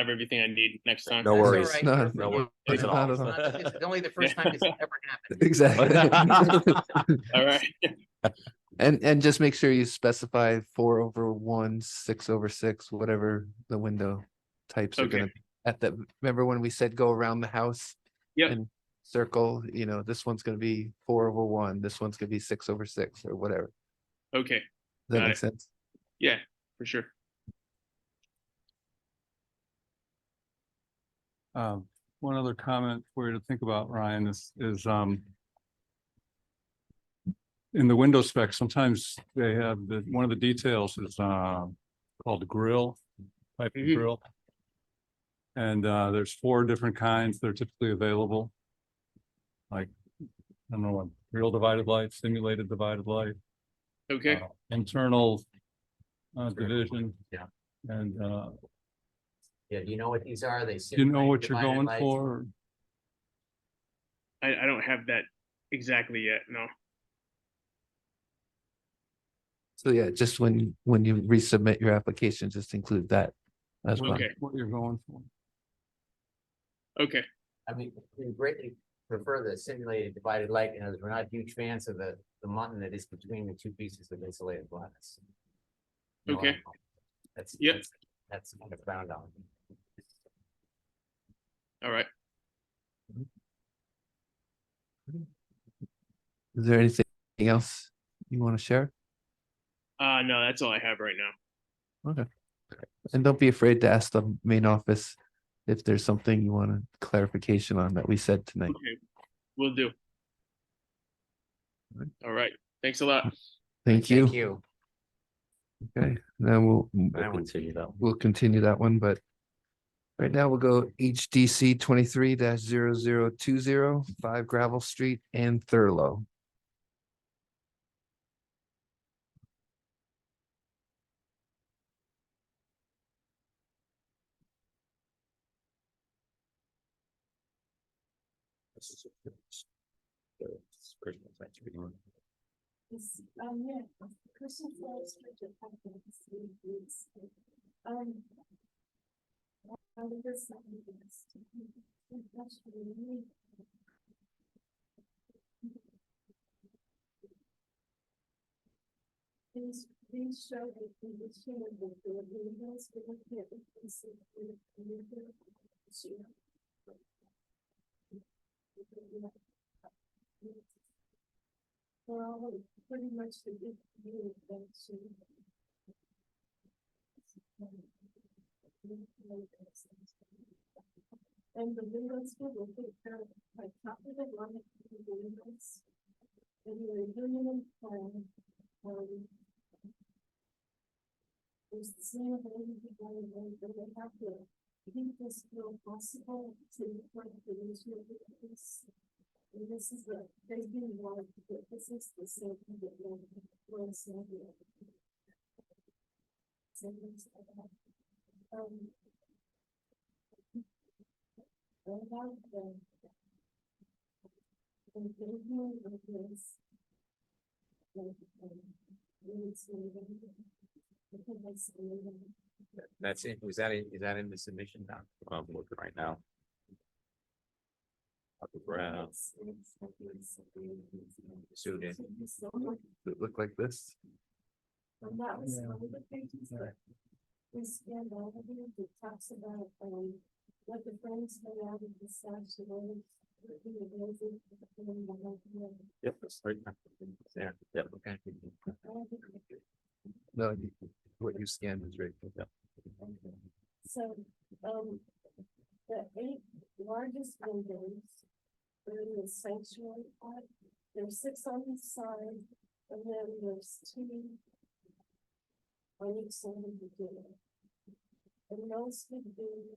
everything I need next time. No That's all worries. right, No, perfect. no worries It's at all. it's only the first time this ever happened. Exactly. All right. And just make sure you specify 4/1, 6/6, whatever the window types are Okay. gonna be. Remember when we said go around the house? Yep. And circle, this one's gonna be 4/1, this one's gonna be 6/6 or whatever. Okay. Does that Got make it. sense? Yeah, for sure. One other comment for you to think about, Ryan, is in the window specs, sometimes they have one of the details is called the grill, type of Mhm. grill. And there's 4 different kinds that are typically available. Like, I don't know, real divided light, simulated divided light, Okay. internal division. Yeah. And Yeah, do you know what these are? They. you know what you're divided going lights? for? I don't have that exactly yet. No. So yeah, just when you resubmit your application, just include that as well. Okay. What you're going for. Okay. I mean, we greatly prefer the simulated divided light, and we're not huge fans of the mutton that is between the two pieces of insulated glass. No, Okay. That's, Yep. that's kind of frowned on. All right. Is there anything else you want to share? No, that's all I have right now. Okay. And don't be afraid to ask the main office if there's something you want a clarification on that we said tonight. Okay, will do. Right. All right. Thanks a lot. Thank you. Thank you. Okay, then we'll We'll continue that. we'll continue that one, but right now we'll go HDC 23-0020, 5 Gravel Street and Thurlow. Yeah, Christmas lights are just happening to see these. I would just say this. That's really. These show the condition of the windows, but we can't see well, pretty much the big view of that. And the windows will look at like top of the line of the windows. And you're aluminum plan. There's the same ability to go away, but they have to keep this still possible to point the issue of this. And this is the, they do want to get, this is the same thing that we're saying. About the beginning of this, That's it. Is that in the submission doc? I'm looking right now. Suit in. It look like this. And that was one of the pages that we scanned out of here that talks about, what the friends had out of the stash of those. Yep, that's right there. Yep. Okay. No, what you scanned is right. Yep. So, the 8 largest windows are in the sanctuary part. There's 6 on the side, and then there's 2 on each side of the door. And those would be,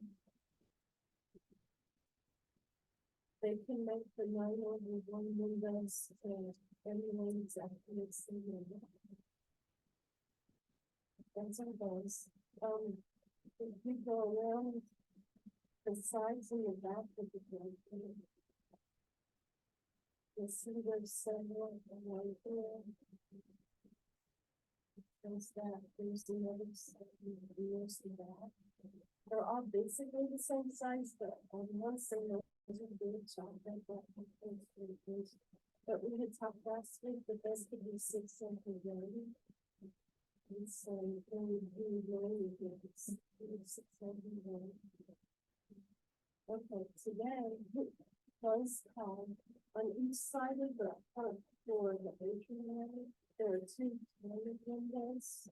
they can make the 9/1 windows and anyone exactly the same window. That's our those. If we go around the sides and the back of the building, you'll see there's several right there. There's that, there's the other side, there's the back. They're all basically the same size, but on one side, there's a big job that but we had talked last week that this could be 6 something really. And so they would be really good. 6 something really. Okay, today was on each side of the front door of the atrium area, there are 2 tiny windows.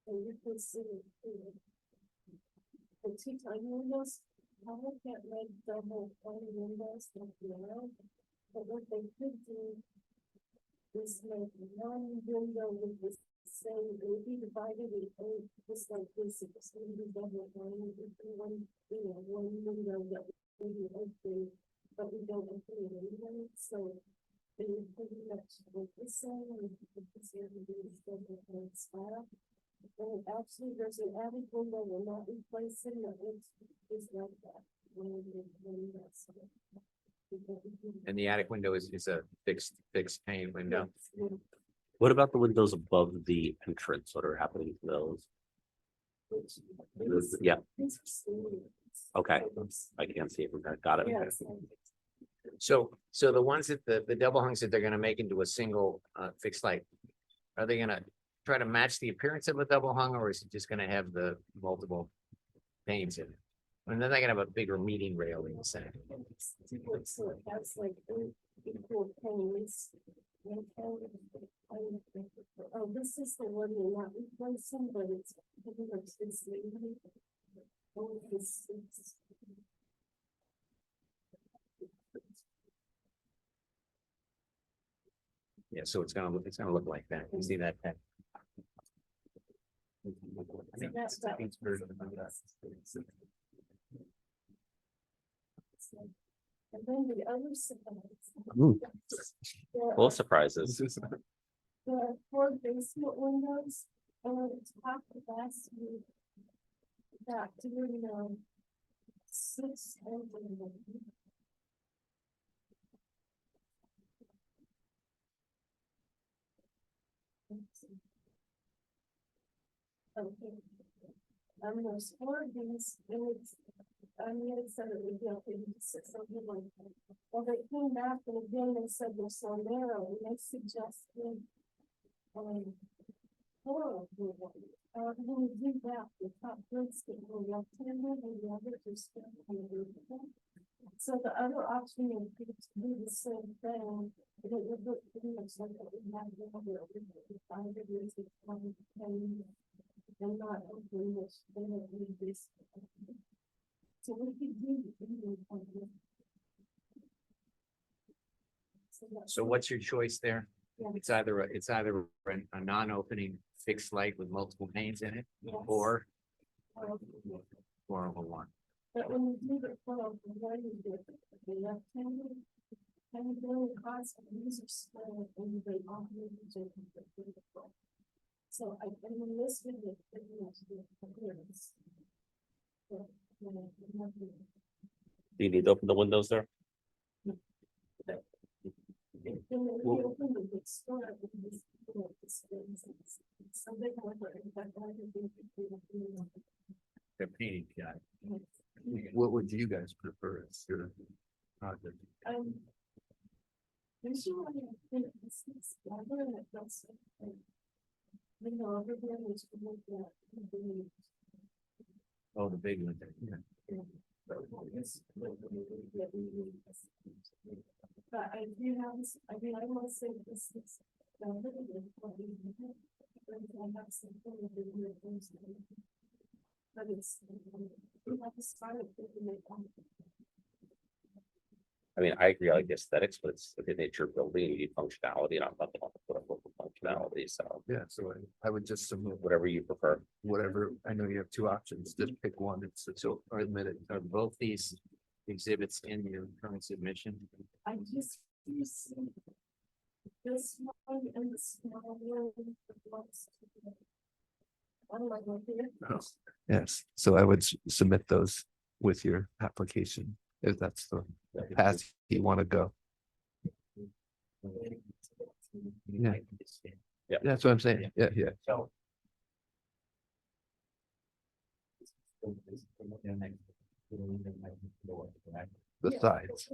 And you can see the 2 tiny windows. I can't make double tiny windows like now, but what they could do is make one window with the same, it would be divided in 8, just like this. It's going to be double tiny, one window that would be open, but we don't open it anyway, so they would pretty much look the same, and this here would be the double style. And actually, there's an attic window we're not replacing that looks just like that. And the attic window is a fixed pane window. What about the windows above the entrance? What are happening to those? Yeah, okay. I can't see it from there. Got it. Yes. So the ones that the double hungs that they're gonna make into a single fixed light, are they gonna try to match the appearance of a double hung, or is it just gonna have the multiple panes in it? And then they're gonna have a bigger meeting rail in the center. So it has like equal panes. Oh, this is the one you're not replacing, but it's. Oh, this is. Yeah, so it's gonna look like that. You see that? And then the other side. Ooh. There Full are- surprises. There are 4 basement windows, and it's half the last week. That doing, 6 and. Okay. There's 4 of these, and it's, it said it would be okay to sit something like that. Well, they came back and again, they said they're so narrow, and they suggested, 4 of them. When we do that, the top grids get more left-handed and the other is still kind of vertical. So the other option would be to do the same thing, but it would look pretty much like what we have over with 5 degrees of 20, and not open which they would need this. So we could do the. So what's your choice there? Yeah. It's either a non-opening fixed light with multiple panes in it, Yes. or Um, a one. But when you do the photo, the way you do it, the left handed, and the only cost of these are small and they often use it. So I mean, this video pretty much the appearance. So, nothing. Do you need to open the windows there? When we open the big store, I think this, so they go for it, but I think The painting guy. they. What would you guys prefer as your project? Usually, I think this is together and it does. You know, over there, there's. Oh, the big one. Yeah. But I do have, I mean, I want to say this is. I have something with the weird things. But it's. We have to start it with the make. I mean, I agree, I like aesthetics, but it's the nature of building, you need functionality, and I'm not the one to put up with functionality, so Yeah, so I would just submit whatever you prefer. whatever, I know you have 2 options, just pick one, it's so, or admit it. Are both these exhibits in your current submission? I just use this one and the small one. I'm like, okay. Yes, so I would submit those with your application, if that's the path you want to go. Yeah. Yeah. That's what I'm saying, yeah. So. The sides,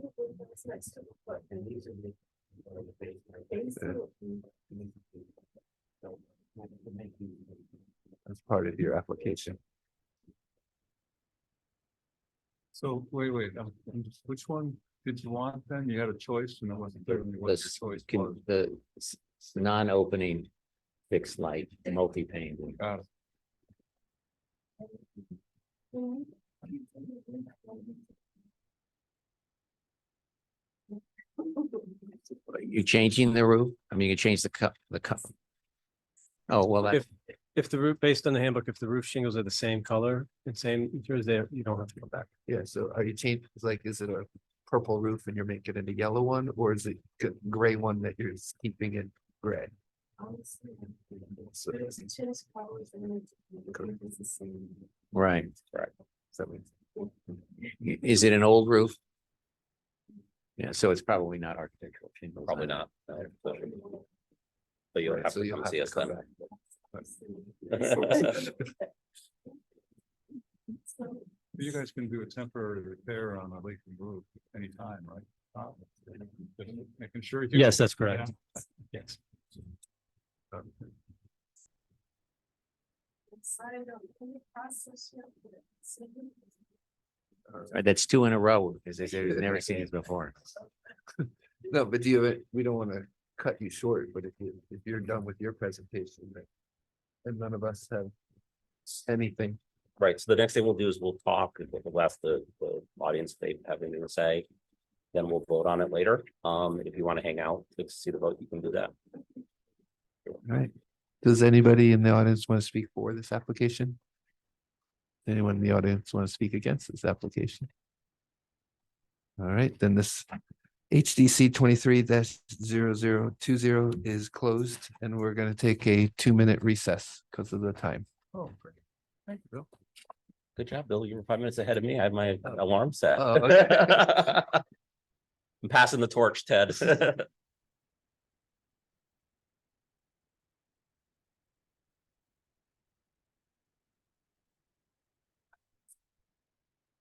that's part of your application. So wait, which one did you want then? You had a choice and it wasn't clear to me what your This choice can, was. the non-opening fixed light, multi-pane. Got it. You changing the roof? I mean, you change the cup. Oh, well, that, If the roof, based on the handbook, if the roof shingles are the same color and same materials there, you don't have to go back. Yeah, so are you changing, like, is it a purple roof and you're making it a yellow one, or is it gray one that you're keeping it gray? So right. Right. that means, Is it an old roof? Yeah, so it's probably not architectural. shingles. Probably not. But you'll right, have so to you'll come have see to us come then. back. You guys can do a temporary repair on a leaking roof anytime, right? Just making sure. you- Yes, that's correct. Yes. Decided on any process yet, but it's- That's two in a row, because they say we've never seen this before. No, but do you, we don't want to cut you short, but if you're done with your presentation, then. And none of us have anything. Right, so the next thing we'll do is we'll talk, we'll ask the audience if they have anything to say. Then we'll vote on it later. If you want to hang out to see the vote, you can do that. Right. Does anybody in the audience want to speak for this application? Anyone in the audience want to speak against this application? All right, then this HDC 23-0020 is closed and we're going to take a 2-minute recess because of the time. Oh, great. Thank you, Bill. Good job, Bill. You were 5 minutes ahead of me. I had my alarm set. Oh, okay. I'm passing the torch, Ted.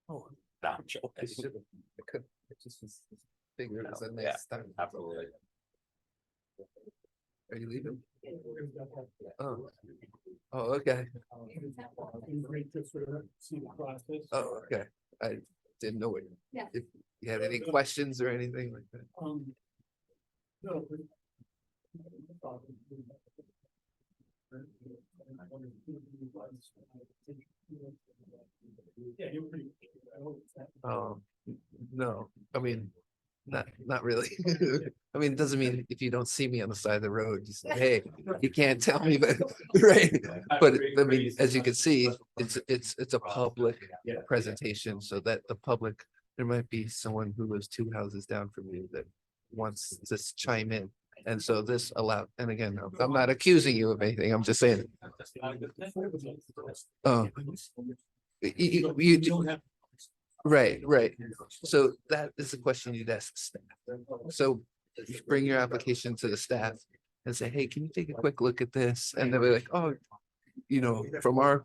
Oh, No, I'm joking. I should have. I could. It just was figured it was a Yeah, nice time. absolutely. Are you leaving? Oh. Oh, okay. Great to sort of see the process. Oh, okay. I didn't know it. Yeah. If you had any questions or anything like that. No. Yeah, you're pretty. No, I mean, not really. I mean, it doesn't mean if you don't see me on the side of the road, you say, hey, you can't tell me, but, right? But I mean, as you can see, it's a public presentation so that the public, there might be someone who lives 2 houses down from you that wants to chime in. And so this allowed, and again, I'm not accusing you of anything, I'm just saying. Oh. You don't have. Right. So that is the question you'd ask staff. So you bring your application to the staff and say, hey, can you take a quick look at this? And they'll be like, oh, from our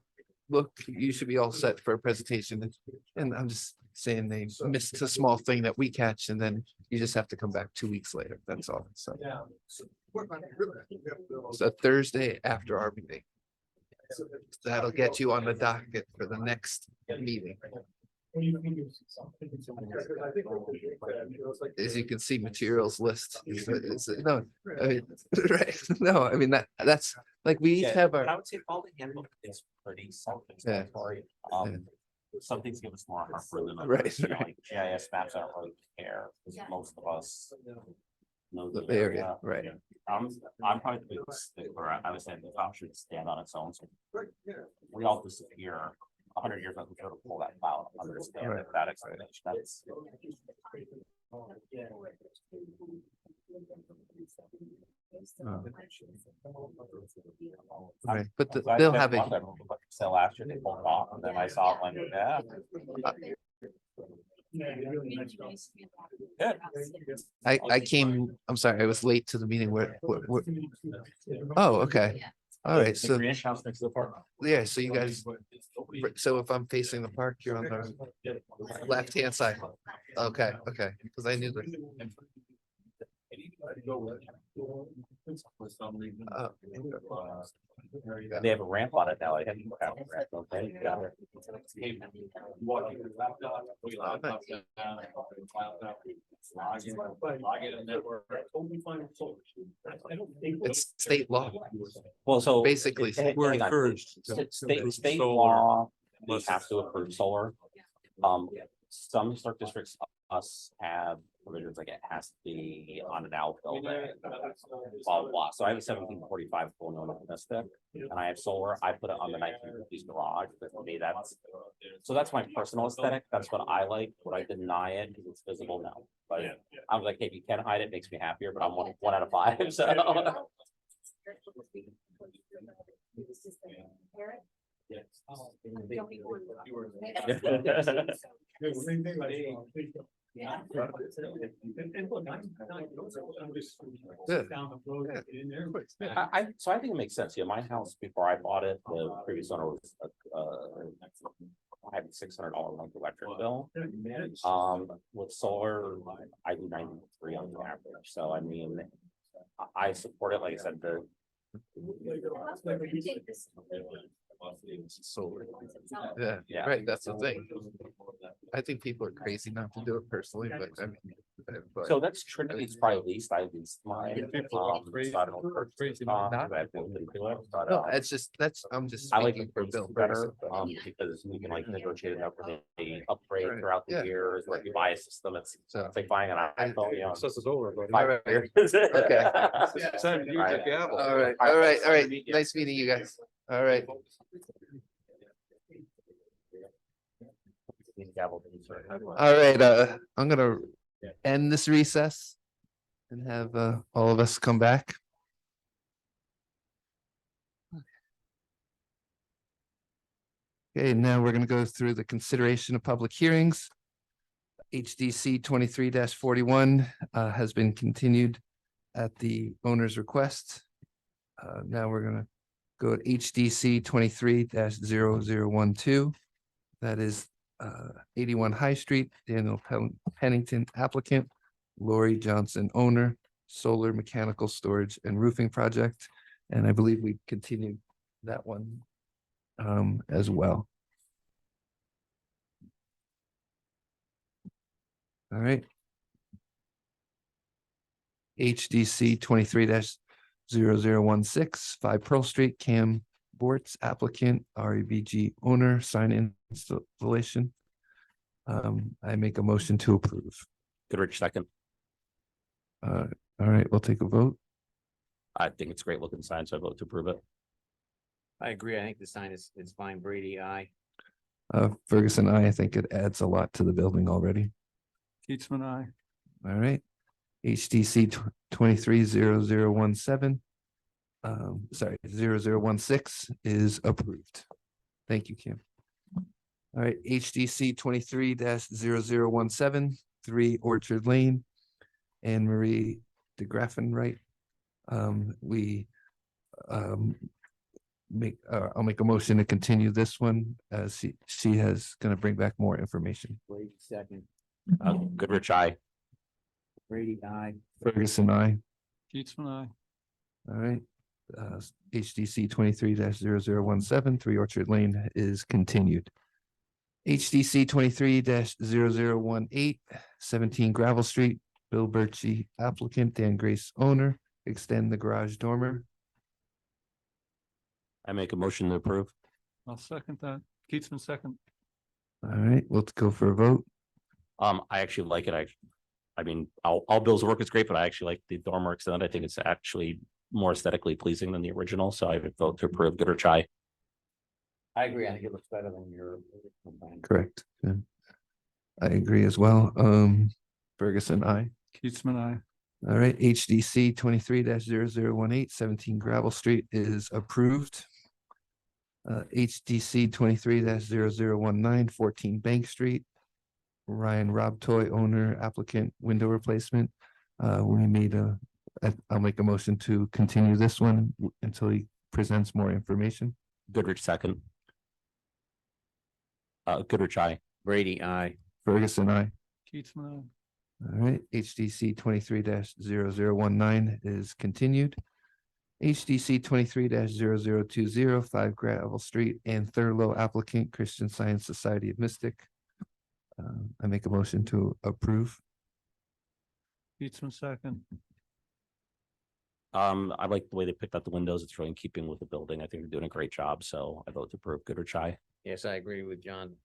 look, you should be all set for a presentation. And I'm just saying they missed a small thing that we catch and then you just have to come back 2 weeks later. That's all. So. So Thursday after our meeting. That'll get you on the docket for the next meeting. As you can see, materials list no, I mean, right? No, I mean that's like we each have But I our. would say all the handbook is pretty self-explanatory. Some things give us more heartburn than others. Right, Like GIS maps, I don't really care. 'Cause most of us know The area, right? I'm probably the biggest stickler. I was saying the top should stand on its own. So we all disappear. 100 years ago, we could pull that file, understand Right. it without explanation. That's Right, but So I they'll spent have a a. month, I moved to sell last year, they pulled it off, and then I saw it like, yeah. Good. I came, I'm sorry, I was late to the meeting oh, okay. All right, The so, Greenwich house next to the park. yeah, so you guys, so if I'm facing the park, you're on the left-hand side. Okay, because I knew that. They have a ramp on it now. I hadn't. Looked at the ramp, okay? Yeah. It's state law, Well, so basically. We're hang on. encouraged. to State approve law, solar we unless have to approve solar. Some historic districts have provisions like it has to be on an outbuilding. Blah, blah, blah. So I have a 1745 full known domestic and I have solar. I put it on the 1950s garage, but for me, that's my personal aesthetic. That's what I like. Would I deny it because it's visible? No. But I was like, hey, if you can hide it, it makes me happier, but I'm one out of 5. So so I think it makes sense. Yeah, my house before I bought it, the previous owner was I had $600 month electric bill. With solar, I do 93 on the average, so I mean, I support it, like I said, the. Solar. Yeah, Yeah. right, that's the thing. I think people are crazy not to do it personally, but I mean. but- So that's Trinity's probably least, I least mine. People are So I don't know. crazy But, not to do it. No, it's just, I'm just I like speaking it for for Bill better, Ferguson. because we can like negotiate it up with a upgrade Right. throughout the Yeah. years, or if you buy a system, it's So. like buying an iPhone, you know. This is over, but. 5 Alright. years. Okay. Time to use the gavel. All right. Nice meeting you guys. All right. All right, I'm gonna end this recess and have all of us come back. Okay, now we're gonna go through the consideration of public hearings. HDC 23-41 has been continued at the owner's request. Now we're gonna go to HDC 23-0012. That is 81 High Street, Daniel Pennington applicant, Lori Johnson owner, solar mechanical storage and roofing project. And I believe we continued that one as well. All right. HDC 23-0016, 5 Pearl Street, Cam Bortz applicant, REBG owner, sign installation. I make a motion to approve. Goodrich second. All right, we'll take a vote. I think it's a great looking sign, so I vote to approve it. I agree. I think the sign is fine. Brady, aye. Ferguson, I think it adds a lot to the building already. Keatsman, I. All right. HDC 23-0017. Sorry, 0016 is approved. Thank you, Kim. All right, HDC 23-0017, 3 Orchard Lane, Anne Marie DeGraffen, right? We I'll make a motion to continue this one as she has gonna bring back more information. Brady, second. Goodrich, aye. Brady, aye. Ferguson, I. Keatsman, I. All right. HDC 23-0017, 3 Orchard Lane is continued. HDC 23-0018, 17 Gravel Street, Bill Birchie applicant, Dan Grace owner, extend the garage dormer. I make a motion to approve. I'll second that. Keatsman, second. All right, let's go for a vote. I actually like it. I mean, all Bill's work is great, but I actually like the dormer extended. I think it's actually more aesthetically pleasing than the original, so I would vote to approve. Goodrich, aye. I agree. I think it looks better than your. Correct. Yeah. I agree as well. Ferguson, I. Keatsman, I. All right, HDC 23-0018, 17 Gravel Street is approved. HDC 23-0019, 14 Bank Street. Ryan Rob Toy owner applicant window replacement. I'll make a motion to continue this one until he presents more information. Goodrich second. Goodrich, aye. Brady, aye. Ferguson, I. Keatsman, All right, HDC 23-0019 is continued. HDC 23-0020, 5 Gravel Street and Thurlow applicant Christian Science Society of Mystic. I make a motion to approve. I. Keatsman, second. I like the way they picked out the windows. It's really in keeping with the building. I think they're doing a great job, so I vote to approve. Goodrich, aye. Yes, I agree with John.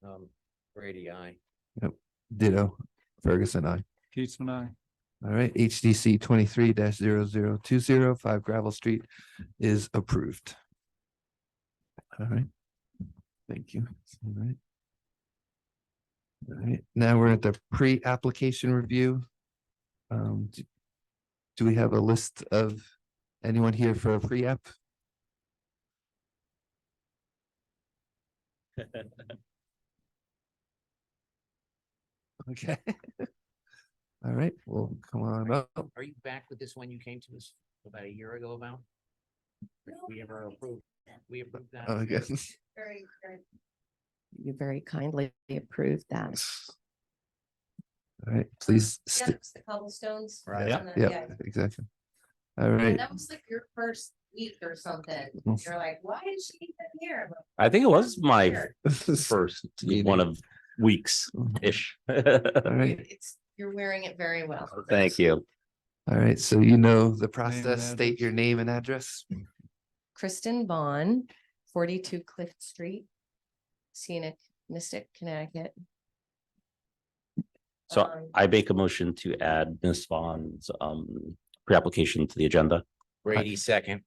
Brady, aye. Ditto. Ferguson, I. Keatsman, I. All right, HDC 23-0020, 5 Gravel Street is approved. All right. Thank you. All right. All right, now we're at the pre-application review. Do we have a list of anyone here for a pre-app? Okay. All right, well, come on up. Are you back with this one you came to us about a year ago about? We ever approved? We approved that? I guess. Very, very. you very kindly approved that. All right, please. Yeah, it's the cobblestones. Right. Yeah. and Yeah, exactly. All Yeah, right. that was like your first week or something. Mm. You're like, why is she even here? I think it was my Here. first Meeting. one of weeks-ish. All right, You're wearing it very well. Thank you. all right. So you know the and process. State address. your name and address. Kristen Bond, 42 Cliff Street, Scenic, Mystic, Connecticut. So Um, I make a motion to add Ms. Vaughn's pre-application to the agenda. Brady second,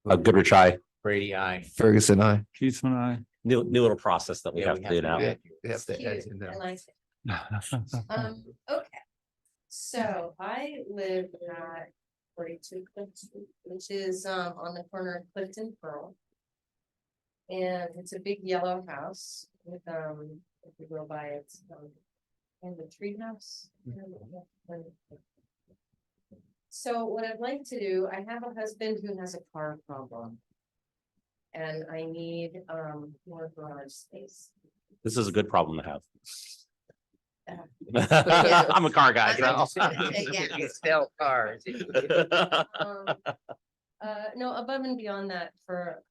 Goodrich, aye. Brady, I. Ferguson, I. Keith and I. New little process that we have to do now. Yeah, we have to cute, add you now. I like it. Okay. So I live at 42 Cliff Street, which is on the corner of Clifton Pearl. And it's a big yellow house with if you go by it, in the tree house. So what I'd like to do, I have a husband who has a car problem. And I need more garage space. This is a good problem to have. Yeah. I'm a car guy. I'm so. just gonna say yes. You sell cars. Um, no, above and beyond that, for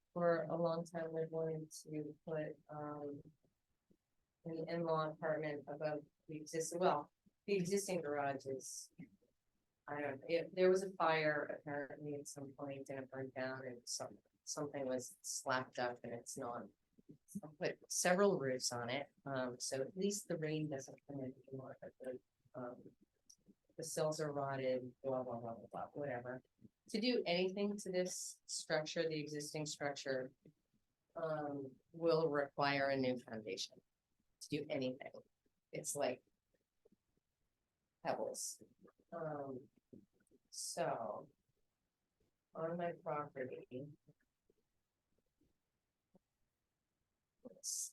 a long time, I wanted to put an in-law apartment above the existing garage is. I don't know, there was a fire apparently at some point and it burned down and something was slapped up and it's not. I put several roofs on it, so at least the rain doesn't come in anymore, but the sills are rotted, blah, blah, blah, blah, blah, whatever. To do anything to this structure, the existing structure, will require a new foundation. To do anything, it's like pebbles. So on my property. It's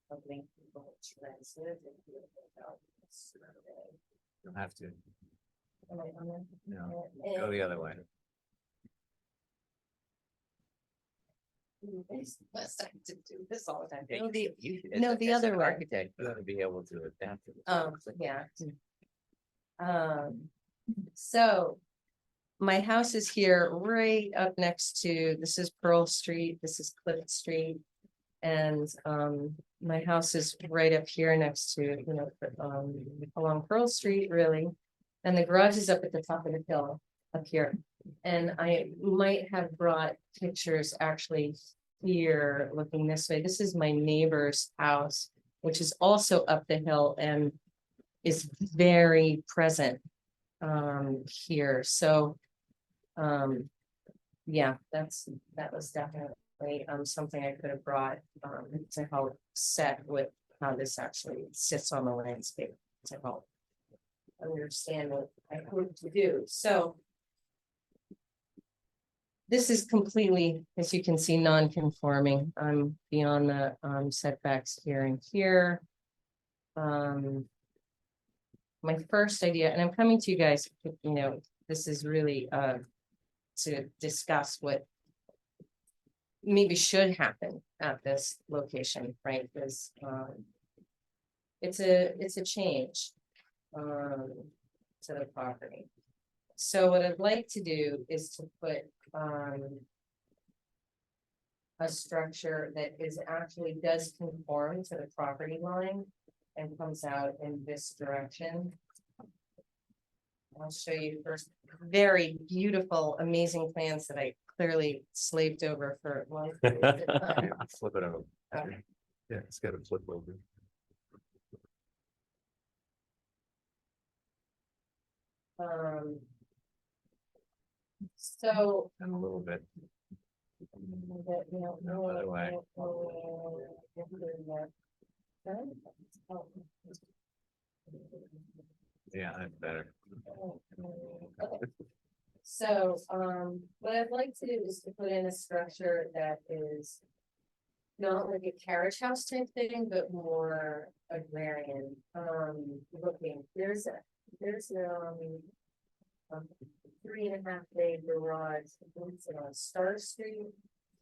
something people transit and do it without a survey. You'll have to, Am I on there? no, go the other way. Must have to do this all the time. Yeah, No, the, you- no, as the an other way. Architect, you ought to be able to adapt to. Yeah. So my house is here right up next to, this is Pearl Street, this is Cliff Street. And my house is right up here next to, along Pearl Street, really. And the garage is up at the top of the hill up here. And I might have brought pictures actually here, looking this way. This is my neighbor's house, which is also up the hill and is very present here. So yeah, that was definitely something I could have brought to help set with how this actually sits on the landscape to help understand what I hope to do. So this is completely, as you can see, non-conforming. I'm beyond the setbacks here and here. My first idea, and I'm coming to you guys, this is really to discuss what maybe should happen at this location, right? Because it's a change to the property. So what I'd like to do is to put a structure that actually does conform to the property line and comes out in this direction. I'll show you first very beautiful, amazing plans that I clearly slaved over for a long period of time. Flip it over. Okay. Yeah, it's got to flip over. So. And a little bit. No other way. Yeah, that's better. So, what I'd like to do is to put in a structure that is not like a carriage house type thing, but more agrarian, looking. There's a 3.5 bay garage, it's on Star Street.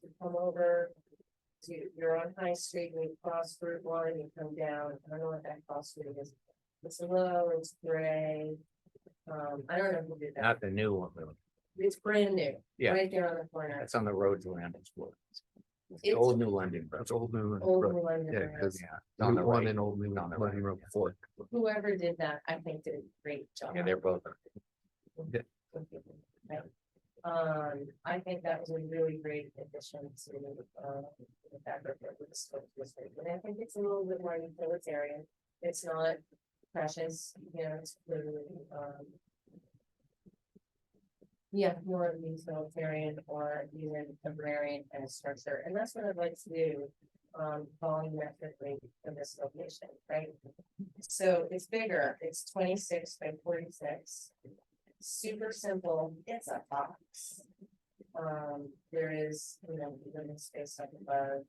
To come over, You're on High Street, and you cross Route 1, you come down, I don't know what that cross street is. It's low, it's gray. I don't know who did that, Not the new one, though. it's brand new. Yeah. Right there on the corner. That's on the road to Landon School. It's the It's Old New London. Road. That's Old New. Old Road. New London Yeah, Road. because Yeah, it's on the Route 1 right. and Old New On the London right, Road yeah. Fork. Whoever did that, I think did a great job. Yeah, they're both. Right. I think that was a really great addition to, the fabric of the school district, and I think it's a little bit more utilitarian. It's not precious, you know, it's literally, yeah, more of a utilitarian or even agrarian kind of structure, and that's what I'd like to do, volumetrically in this location, right? So it's bigger, it's 26 by 46. Super simple, it's a box. There is, you know, living space up above.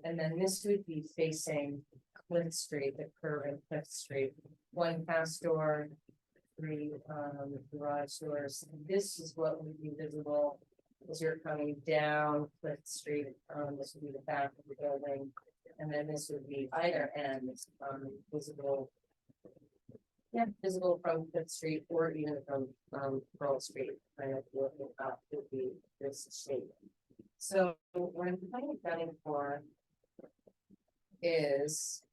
And then this would be facing Cliff Street, the curve in Cliff Street, 1 house door, 3 garage doors. This is what would be visible as you're coming down Cliff Street. This would be the back of the building. And then this would be either end, visible. Yeah, visible from Fifth Street or even from Pearl Street, kind of looking up would be this shape. So what I'm kind of gunning for is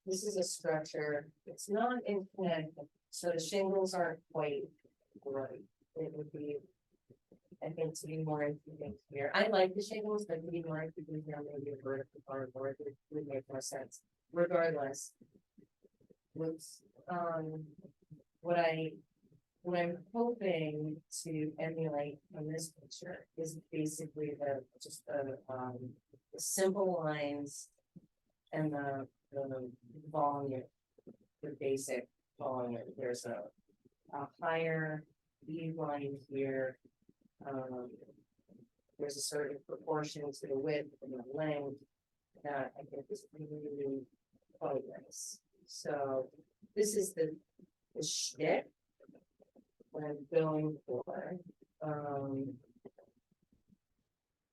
this is a structure, it's not in Connecticut, so the shingles aren't quite right. It would be, I think, to be more interesting here. I like the shingles, but to be more interesting here, maybe a vertical cardboard would make more sense. Regardless, what's what I'm hoping to emulate from this picture is basically the simple lines and the volume, the basic volume. There's a higher E line here. There's a certain proportion to the width and the length that I think is really quite nice. So this is the shtick what I'm going for.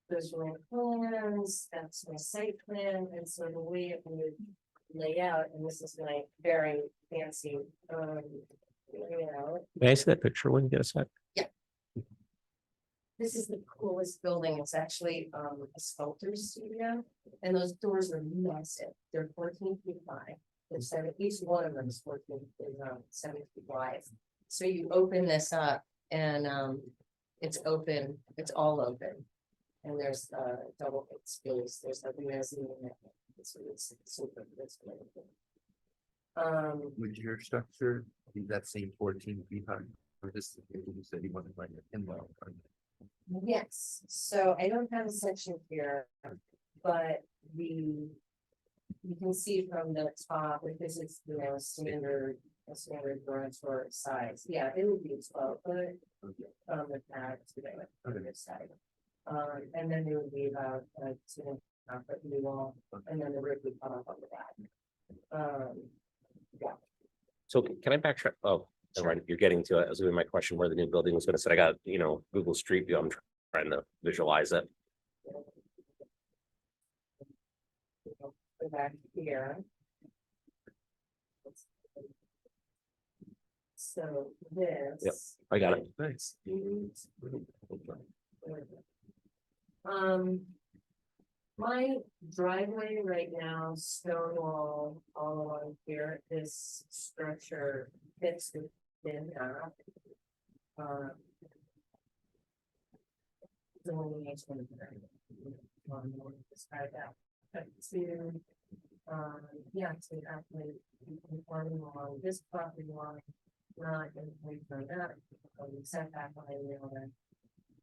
Those are my plans, that's my site plan, and so the way it would lay out, and this is my very fancy layout. May I see that picture when you get a sec? This is the coolest building. It's actually a sculptor's studio, and those doors are massive. They're 14 feet high. There's 7, each one of them is 14 feet, 7 feet wide. So you open this up, and it's open. It's all open, and there's double space. There's like a mezzanine. It's super. It's really cool. Would your structure be that same 14 feet high? Or just you said you wanted like an in-law? Yes, so I don't have a section here, but you can see from the top, because it's, you know, a standard garage door size. Yeah, it would be 12 foot with that to the side. And then there would be about 2.5 foot new wall, and then the roof would come up on the back. Yeah. So can I backtrack? Oh, Sure. right, you're getting to it. I was doing my question where the new building was gonna sit. I got, you know, Google Street View. I'm trying to visualize it. Go back here. So this. Yep. I got it. Nice. My driveway right now, stone wall all along here, this structure fits within that. Delineation. Describe that, but to, yeah, to actually be conforming along this property line, not in from that, setback line there.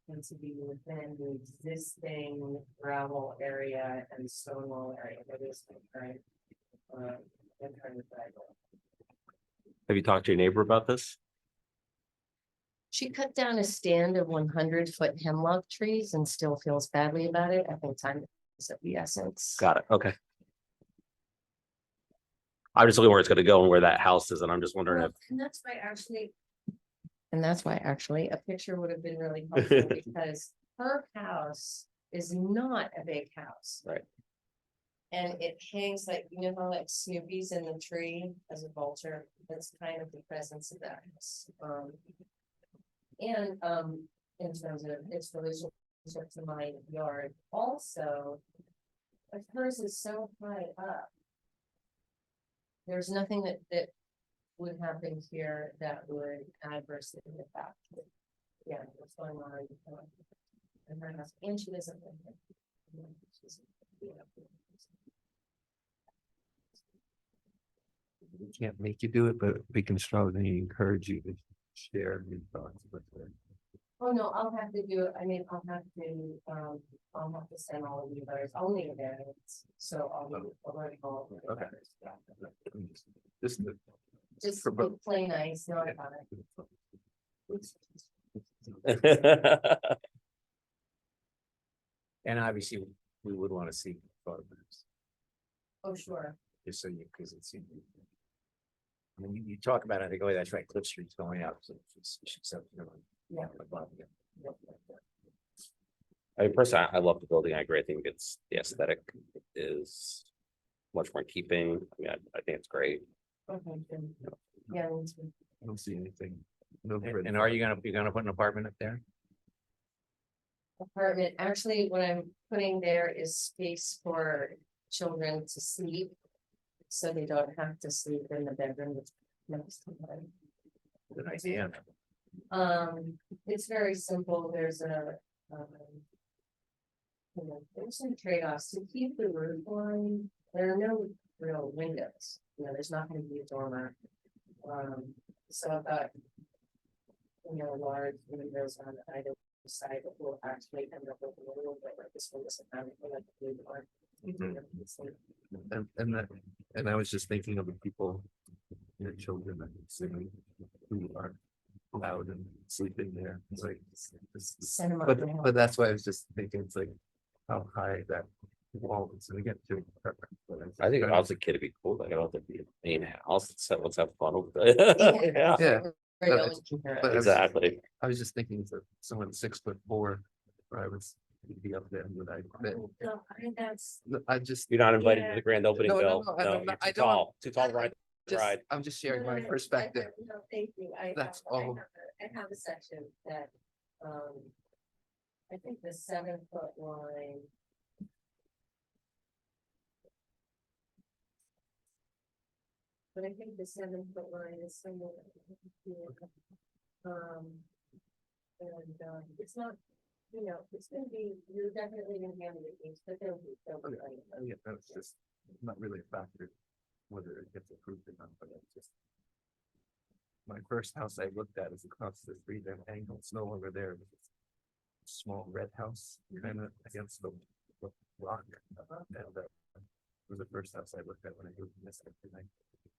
And to be within the existing gravel area and stone wall area that is the current driveway. Have you talked to your neighbor about this? She cut down a stand of 100-foot hemlock trees and still feels badly about it. I think time is of the essence. Got it. Okay. I'm just looking where it's gonna go and where that house is, and I'm just wondering if, And that's why actually a picture would have been really helpful because her house is not a big house. Right. And it hangs like, you know, how like Snoopy's in the tree as a vulture, that's kind of the presence of that house. And in terms of its relationship to my yard, also, if hers is so high up. There's nothing that would happen here that would adversely affect. Yeah, what's going on. And her house, and she doesn't live there. We can't make you do it, but we can strongly encourage you to share your thoughts with her. Oh, no, I'll have to do it. I mean, I'll have to send all of you letters. I'll need a variance, so I'll be alerting all of you. Okay. Just the- Just For both. play nice, not about it. And obviously, we would want to see photographs, Oh, sure. just so you, because it's. I mean, you talk about it, I think, oh, that's right, Cliff Street's going up, so. Yeah. I mean, personally, I love the building. I agree. I think it's the aesthetic is much more in keeping. I mean, I think it's great. Okay, good. Yeah. me too. I don't see anything. No red And are you gonna put an apartment up there? Apartment, actually, what I'm putting there is space for children to sleep. So they don't have to sleep in the bedroom that's next to them. Good idea. It's very simple, there's there's some trade-offs to keep the roof line, there are no real windows, you know, there's not gonna be a dormer. So I've got, you know, large windows on either side that will actually end up with a little bit like this one, this kind of like the blue one. And I was just thinking of the people, your children that singing, who are loud and sleeping there. It's like, Send 'em up but the hill. that's why I was just thinking, it's like how high that wall is. And again, to perfect. I think if I was a kid, it'd be cool. Like, I don't think it'd be a main house. Let's have fun with it. Yeah, Yeah, Right, but no it's- one can hear it. but exactly. I was just thinking for someone 6'4", where I was be up there, but No, I think that's, I just. You're not invited to Yeah. the grand opening, No, no, Bill. no, No, I'm you're not- I too don't- tall, too tall to ride. Just, I'm just sharing my perspective. No, thank you. That's I all. have a section that, I think the 7-foot line. But I think the 7-foot line is somewhere here. It's not, you know, it's gonna be, you're definitely gonna be on the beach, but there'll be. Yeah, that's just not really a factor, whether it gets approved or not, but it's just. My first house I looked at is across the street, and angle, it's no longer there. But it's a small red house, kind of against the rock. And it was the first house I looked at when I moved in this, and I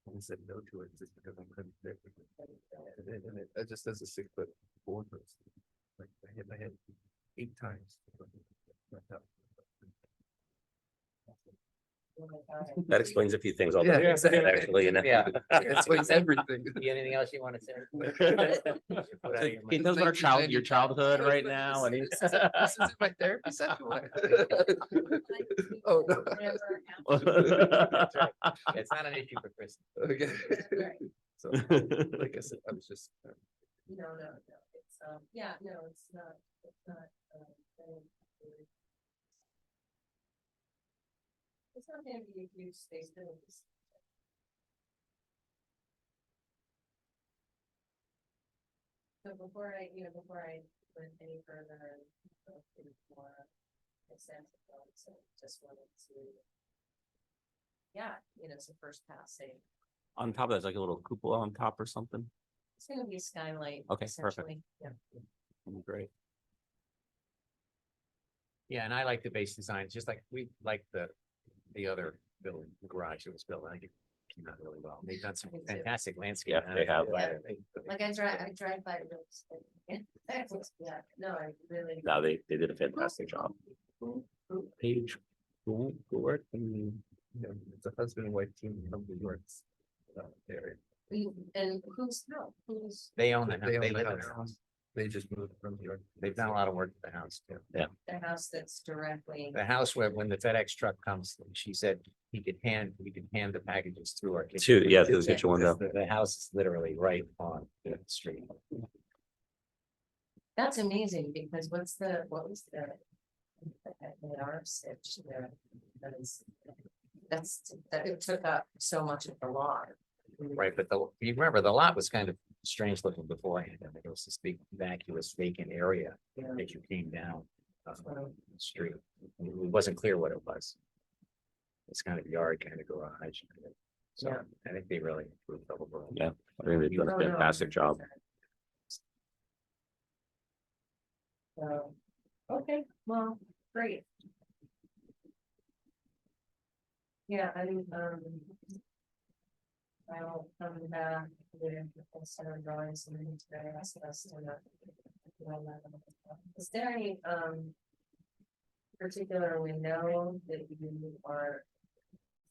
only said no to it just because I couldn't. And it just as a 6'4" person. Like I hit my head 8 times. That explains a few things. Yeah, exactly. Actually, you know. Yeah. It explains everything. Anything else you want to say? He knows about your childhood right now, and he's. This isn't my therapy session. Oh, no. It's not an issue for Chris. Okay. Right. So, like I said, I was just. No, it's, yeah, no, it's not, it's not gonna be a huge space, but it's. So before I went any further, more extensive, so just wanted to. Yeah, you know, it's a first pass, say, On top of that, there's like a little cupola on top or something. it's gonna be a skylight. Okay, perfect. essentially. Yeah. Great. Yeah, and I like the base design, just like we like the other building, the garage that was built, I think it came out really well. They've done some Me too. fantastic landscape. Yeah, they have. Like I drive by it. Yeah, no, I really. No, they did a fantastic job. Page. Cool, work. Yeah, it's a husband and wife team from New York. Area. And who's help? Who's? They own the They house, they own the live in the house. house. They just moved from New York. They've done a lot of work at the house too. The house that's directly, The house where when the FedEx truck comes, she said we could hand the packages through our. Through the kitchen kitchen window. The house is literally right on the street. that's amazing, because what was the stitch there? That it took up so much of the lot. Right, but you remember the lot was kind of strange looking beforehand. I mean, it was this big vacuous vacant area Yeah. as you came down the street. It wasn't clear what it was. It's kind of yard, kind of garage. So Yeah. I think they really improved the overall. Yeah, I think they've done a Oh, no. fantastic job. So, okay, well, great. Yeah, I'll come back with some drawings and then today ask us to. Is there any, particular window that you are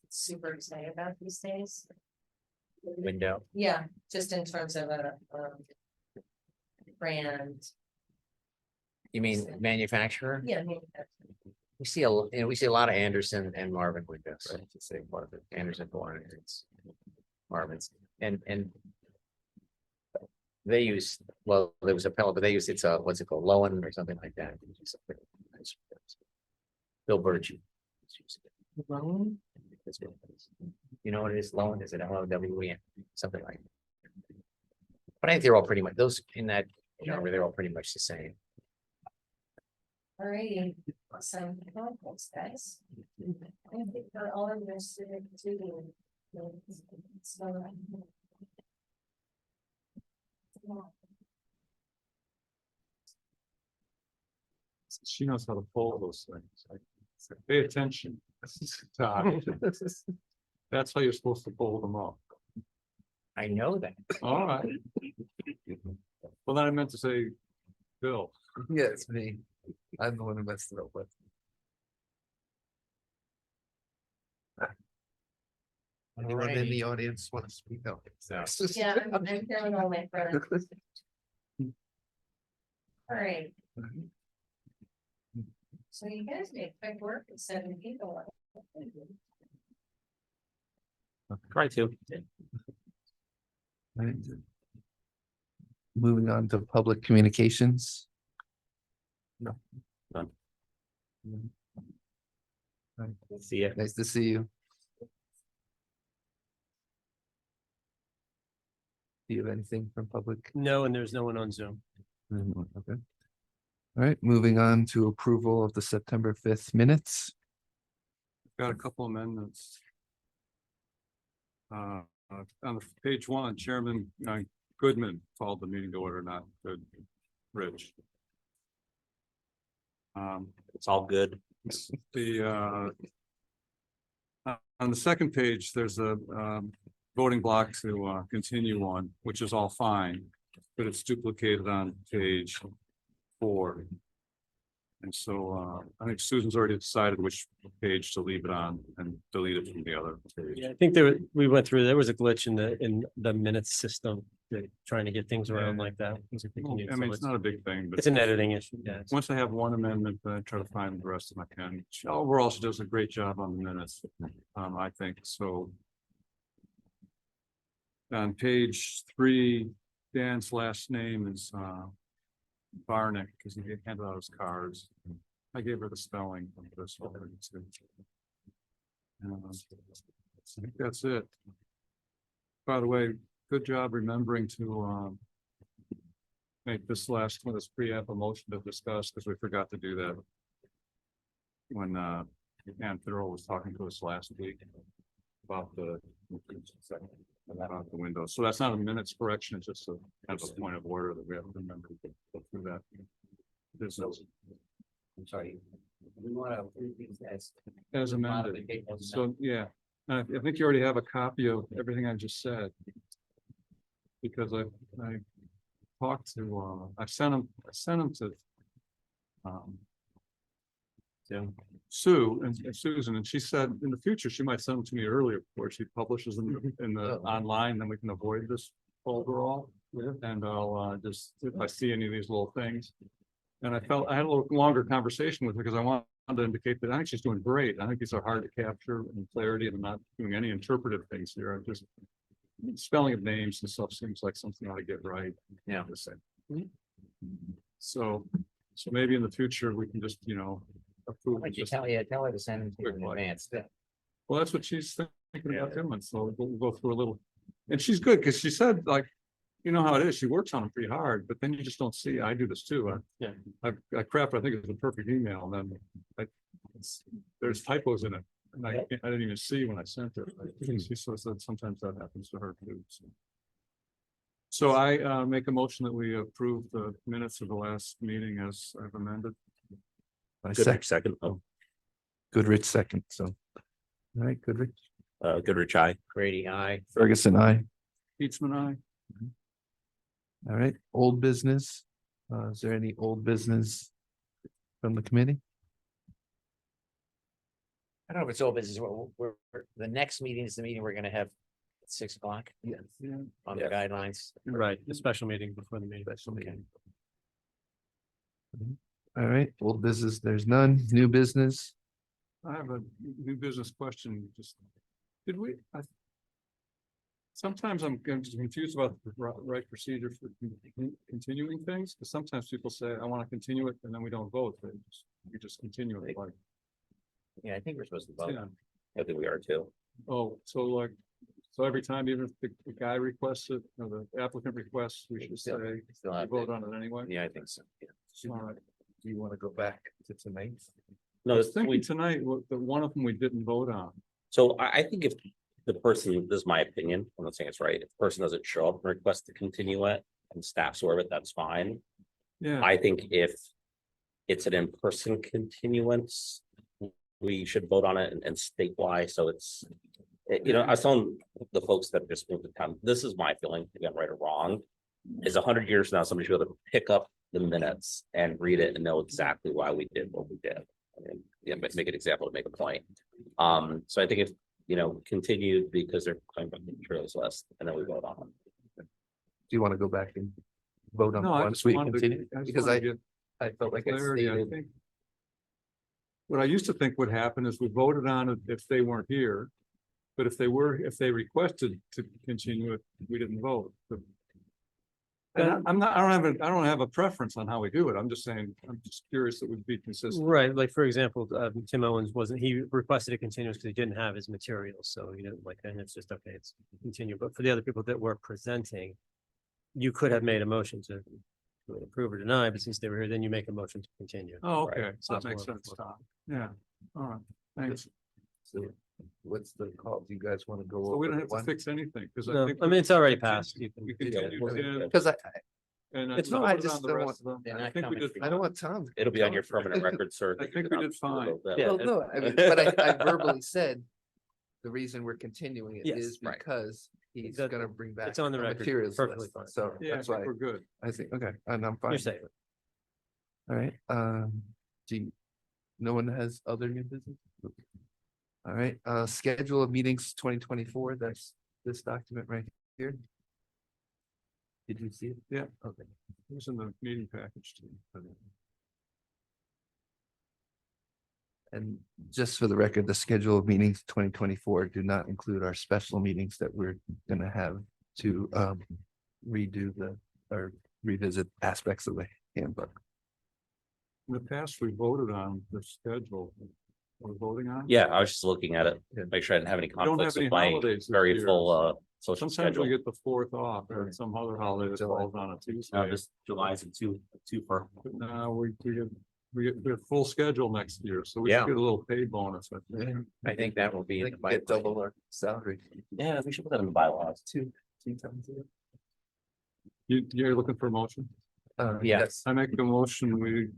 super excited about these days? Window. Yeah, just in terms of a, brand. You mean manufacturer? Yeah, I mean, We see a lot of Anderson and Marvin windows. I should say Marvin, Anderson, Warren, it's Marvin's, and they use, well, there was a pellet, but they use, it's a, what's it called, Lowen or something like that. It's a pretty nice. Bill Burge. Lowen? You know what it is? Lowen, is it Lowen, something like that. But I think they're all pretty much, those in that genre, they're all pretty much the same. Alrighty, awesome, well, thanks, guys. I think for all of this to. So. She knows how to pull those things. Pay attention. Todd. That's how you're supposed to pull them off. I know that. All right. Well, then I meant to say, Bill. Yeah, it's me. I'm the one who messed it up with. Anyone in the audience want to speak up? So. Yeah, I'm feeling all my friends. Alright. So you guys made quick work with 7 people. Try to. Right. Moving on to public communications. No. None. Right. See ya. Nice to see you. Do you have anything from public? No, and there's no one on Zoom. Okay. All right, moving on to approval of the September 5th minutes. Got a couple amendments. On page 1, Chairman Goodman called the meeting to order, not good. Rich. It's all good. The on the second page, there's a voting block to continue on, which is all fine, but it's duplicated on page 4. And so I think Susan's already decided which page to leave it on and delete it from the other page. Yeah, I think we went through, there was a glitch in the minutes system, trying to get things around like that. I mean, it's not a big thing, but It's an editing issue, yeah. once I have one amendment, then I try to find the rest of my can. Overall, she does a great job on the minutes, I think, so. On page 3, Dan's last name is Barnick, because he handed out his cards. I gave her the spelling of this one too. I think that's it. By the way, good job remembering to make this last one, this pre-app a motion to discuss, because we forgot to do that when Ann Thurl was talking to us last week about the about the window. So that's not a minutes correction, it's just a kind of a point of order that we have to remember to go through that. There's no, I'm sorry. We want to approve these as amended. So, yeah, I think you already have a copy of everything I just said. Because I talked to, I sent them to Sue and Susan, and she said in the future, she might send them to me earlier before she publishes them in the online, then we can avoid this overall. And I'll just, if I see any of these little things. And I had a little longer conversation with her because I wanted to indicate that I think she's doing great. I think these are hard to capture in clarity, and I'm not doing any interpretive things here. I'm just spelling of names and stuff seems like something I ought to get right. Yeah. To say. So maybe in the future, we can just, approve. Like you just- tell her to send them to you in Quick, advance. Well, that's what she's thinking about doing. So we'll go through a little, and she's good because she said, like, you know how it is. She works on them pretty hard, but then you just don't see. I do this too. I crap. I think it's the perfect email, and then there's typos in it, and I didn't even see when I sent it. She sort of said sometimes that happens to her too. So I make a motion that we approve the minutes of the last meeting as I've amended. I Goodrich second. Oh, Goodrich second, so. All right, Goodrich. Goodrich, aye. Grady, aye. Ferguson, aye. Eastman, aye. All right, old business. Is there any old business from the committee? I don't know if it's all business. The next meeting is the meeting we're gonna have at 6 o'clock Yes. on the guidelines. Right, the special meeting before the meeting. Special meeting. All right, old business, there's none. New business. I have a new business question. Just, did we? Sometimes I'm just confused about the right procedure for continuing things, because sometimes people say, I want to continue it, and then we don't vote. We just continue it like, Yeah, I think we're supposed to vote. yeah. I think we are too. Oh, so every time, even if the guy requests it, or the applicant requests, we should say, Still we have vote to- on it anyway. Yeah, I think so. Yeah. All right. Do you want to go back to tonight? No, I was we, thinking tonight, that one of them we didn't vote on. so I think if the person, this is my opinion, I'm not saying it's right, if the person doesn't show up and request to continue it and staff's aware of it, that's fine. Yeah, I think if it's an in-person continuance, we should vote on it and state why, so it's, I was telling the folks that just moved to town, this is my feeling, again, right or wrong, is 100 years from now, somebody should be able to pick up the minutes and read it and know exactly why we did what we did. And make an example to make a point. So I think if, continued because they're talking about the materials list, and then we vote on it. Do you want to go back and vote on no, I once just we wanted to, continue? I just Because wanted to get I felt like I clarity, I stated, think. What I used to think would happen is we voted on it if they weren't here. But if they requested to continue it, we didn't vote. And I don't have a preference on how we do it. I'm just saying, I'm just curious that we'd be consistent. Right, like for example, Tim Owens he requested a continuance because he didn't have his materials, so and it's just, okay, it's continue, but for the other people that were presenting. You could have made a motion to approve or deny, but since they were here, then you make a motion to continue. Oh, okay, Right, so that that's makes more- sense. Yeah, all right, thanks. so what's the call? Do you guys want to go? So we don't over have to one? fix anything, because No, I think. I mean, it's already passed. You can- We continued to, Because and I It's no, I voted just on the don't rest want- of them. They're I not think we coming did. for I don't want Tom. to It'll be on your tell me. permanent record, sir. I think we did fine. Well, no, I mean, but I verbally said the reason we're continuing it Yes, is right. because he's That- gonna bring back. it's on the a record, materials perfectly list. fine. So Yeah, I that's think why we're good. I think, okay, and I'm fine. You're safe. All right, no one has other new business? All right, schedule of meetings 2024, that's this document right here. Did you see it? Yeah. Okay. It was in the meeting package too. And just for the record, the schedule of meetings 2024 do not include our special meetings that we're gonna have to redo or revisit aspects of the handbook. In the past, we voted on the schedule. We're voting on. Yeah, I was just looking at it, Yeah. make sure I didn't have any don't have conflicts any with my holidays this very year, full social Sometimes we schedule. get the 4th off, or Right. some other holiday that July. falls on a No, Tuesday. just July's a two for. But now we get full schedule next year, so we Yeah. should get a little pay bonus, I think. And I think that will be. I in the think we get bylaws. double our salary. Yeah, we should put that in the bylaws. Two times a year. You're looking for a motion? Yeah. Yes, I make the motion, we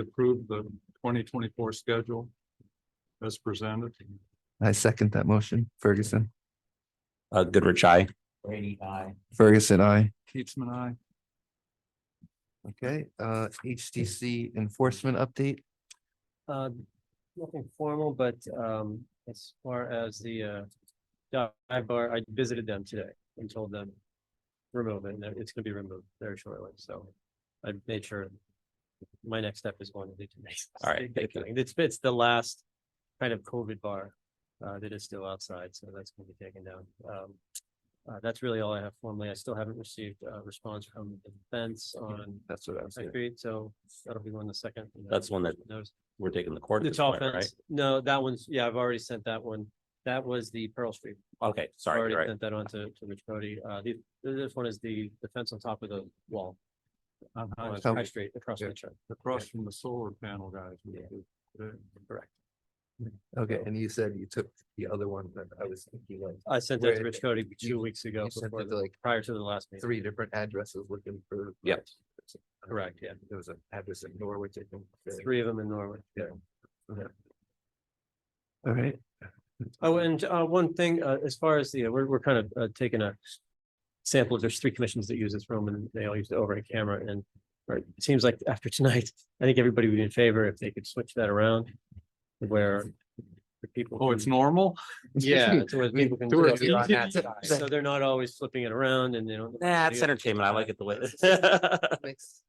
approve the 2024 schedule as presented. I second that motion. Ferguson, Goodrich, aye. Grady, aye. Ferguson, I. Keatsman, I. Okay, HTC enforcement update. Nothing formal, but as far as the dive bar, I visited them today and told them remove it, and it's gonna be removed very shortly, so. I made sure my next step is going to be to make. All right, thank you. It's the last kind of COVID bar that is still outside, so that's gonna be taken down. That's really all I have formally. I still haven't received a response from the fence on That's what I was High saying. Street, so that'll be one the second. That's one that Notice. we're taking the court at The this tall point, right? fence, no, that one's, yeah, I've already sent that one. That was the Pearl Street. Okay, sorry, Already you're right. sent that on to Rich Cody. This one is the fence on top of the wall. On High Street, across the church. Across from the solar panel guys. Correct. Okay, and you said you took the other one that I was thinking like I sent that to Where- Rich Cody 2 weeks ago, you sent before it to like prior to the last meeting. 3 different addresses looking for. Yep. Correct, yeah. There was an address in Norwich, I think. 3 of them in Norway. Yeah. All right. Oh, and one thing, as far as the, we're kind of taking a sample. There's 3 commissions that use this room and they all use the overhead camera, and right, it seems like after tonight, I think everybody would be in favor if they could switch that around. Where the people. Oh, it's can- normal? Yeah, to where people can. Tourist do it on that side. So they're not always flipping it around and they don't. Nah, it's entertainment. I like it the way.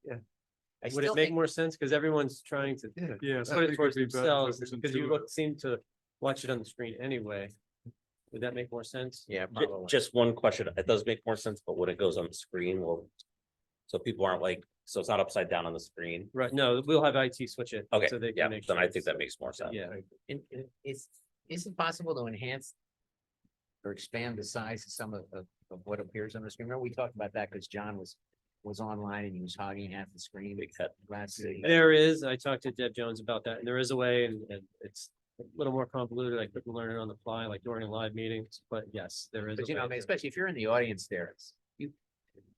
Yeah. Would it make more sense? Because everyone's trying to Yeah. Yeah. put it towards themselves, because you seem to watch it on the screen anyway. Would that make more sense? Yeah, probably. Just one question. It does make more sense, but when it goes on the screen, well, so people aren't like, so it's not upside down on the screen. Right, no, we'll have IT switch it. Okay, so they can yeah, make then sure I think it's- that makes more sense. Yeah, Is it possible to enhance or expand the size of some of what appears on the screen? Remember, we talked about that because John was online and he was hogging half the screen. Big head. Last city. there is, I talked to Deb Jones about that, and there is a way, and it's a little more convoluted. I couldn't learn it on the fly, like during a live meeting, but yes, there is. But a I way mean, to- especially if you're in the audience there, you,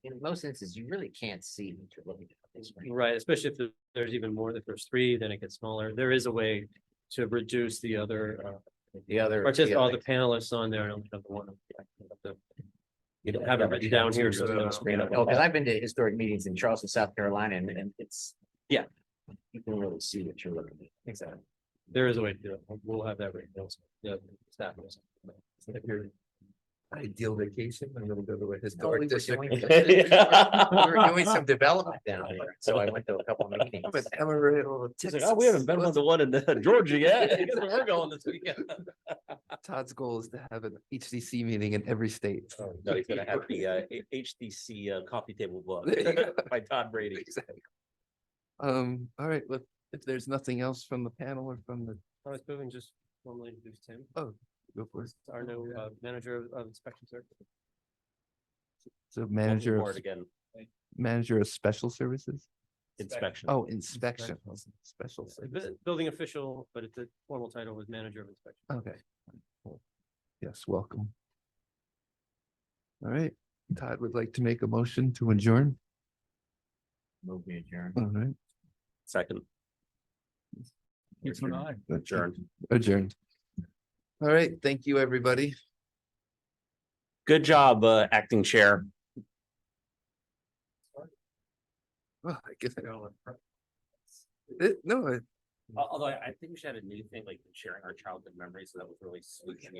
in most instances, you really can't see what you're looking at. on the screen. Right, especially if there's even more, if there's 3, then it gets smaller. There is a way to reduce the other, The other. or just the all other- the panelists on there. And only have the one. You don't Have it written down here, so no screen. Oh, because I've been to historic meetings in Charleston, South Carolina, and it's. Yeah. You can really see what you're looking at. Exactly. There is a way to do it. We'll have that written. Also. Yeah, staff knows. If you're ideal vacation, I'm gonna go to a We historic were district. doing- we were doing some development down there, so I went to a couple of meetings. I'm in Amarillo, He's like, oh, we haven't been on the one in Georgia yet. I guess we're going this weekend. Todd's goal is to have an HDC meeting in every state. No, he's gonna have the HDC coffee table book There you go. by Todd Brady. Exactly. All right, look, if there's nothing else from the panel or from the, I was moving just formally introduce Tim, go for it. our new manager of inspection services. So manager Board of, again, manager of special services? inspection. Oh, inspection, special services. Building official, but it's a formal title was manager of inspection. Okay. Cool. Yes, welcome. All right, Todd would like to make a motion to adjourn. Move me adjourned. All right, Second, It's an eye. adjourned. adjourned. All right, thank you, everybody. Good job, acting chair. Oh, I guess I don't. No, Although I think we should have a new thing, like sharing our childhood memories, so that was really sweet.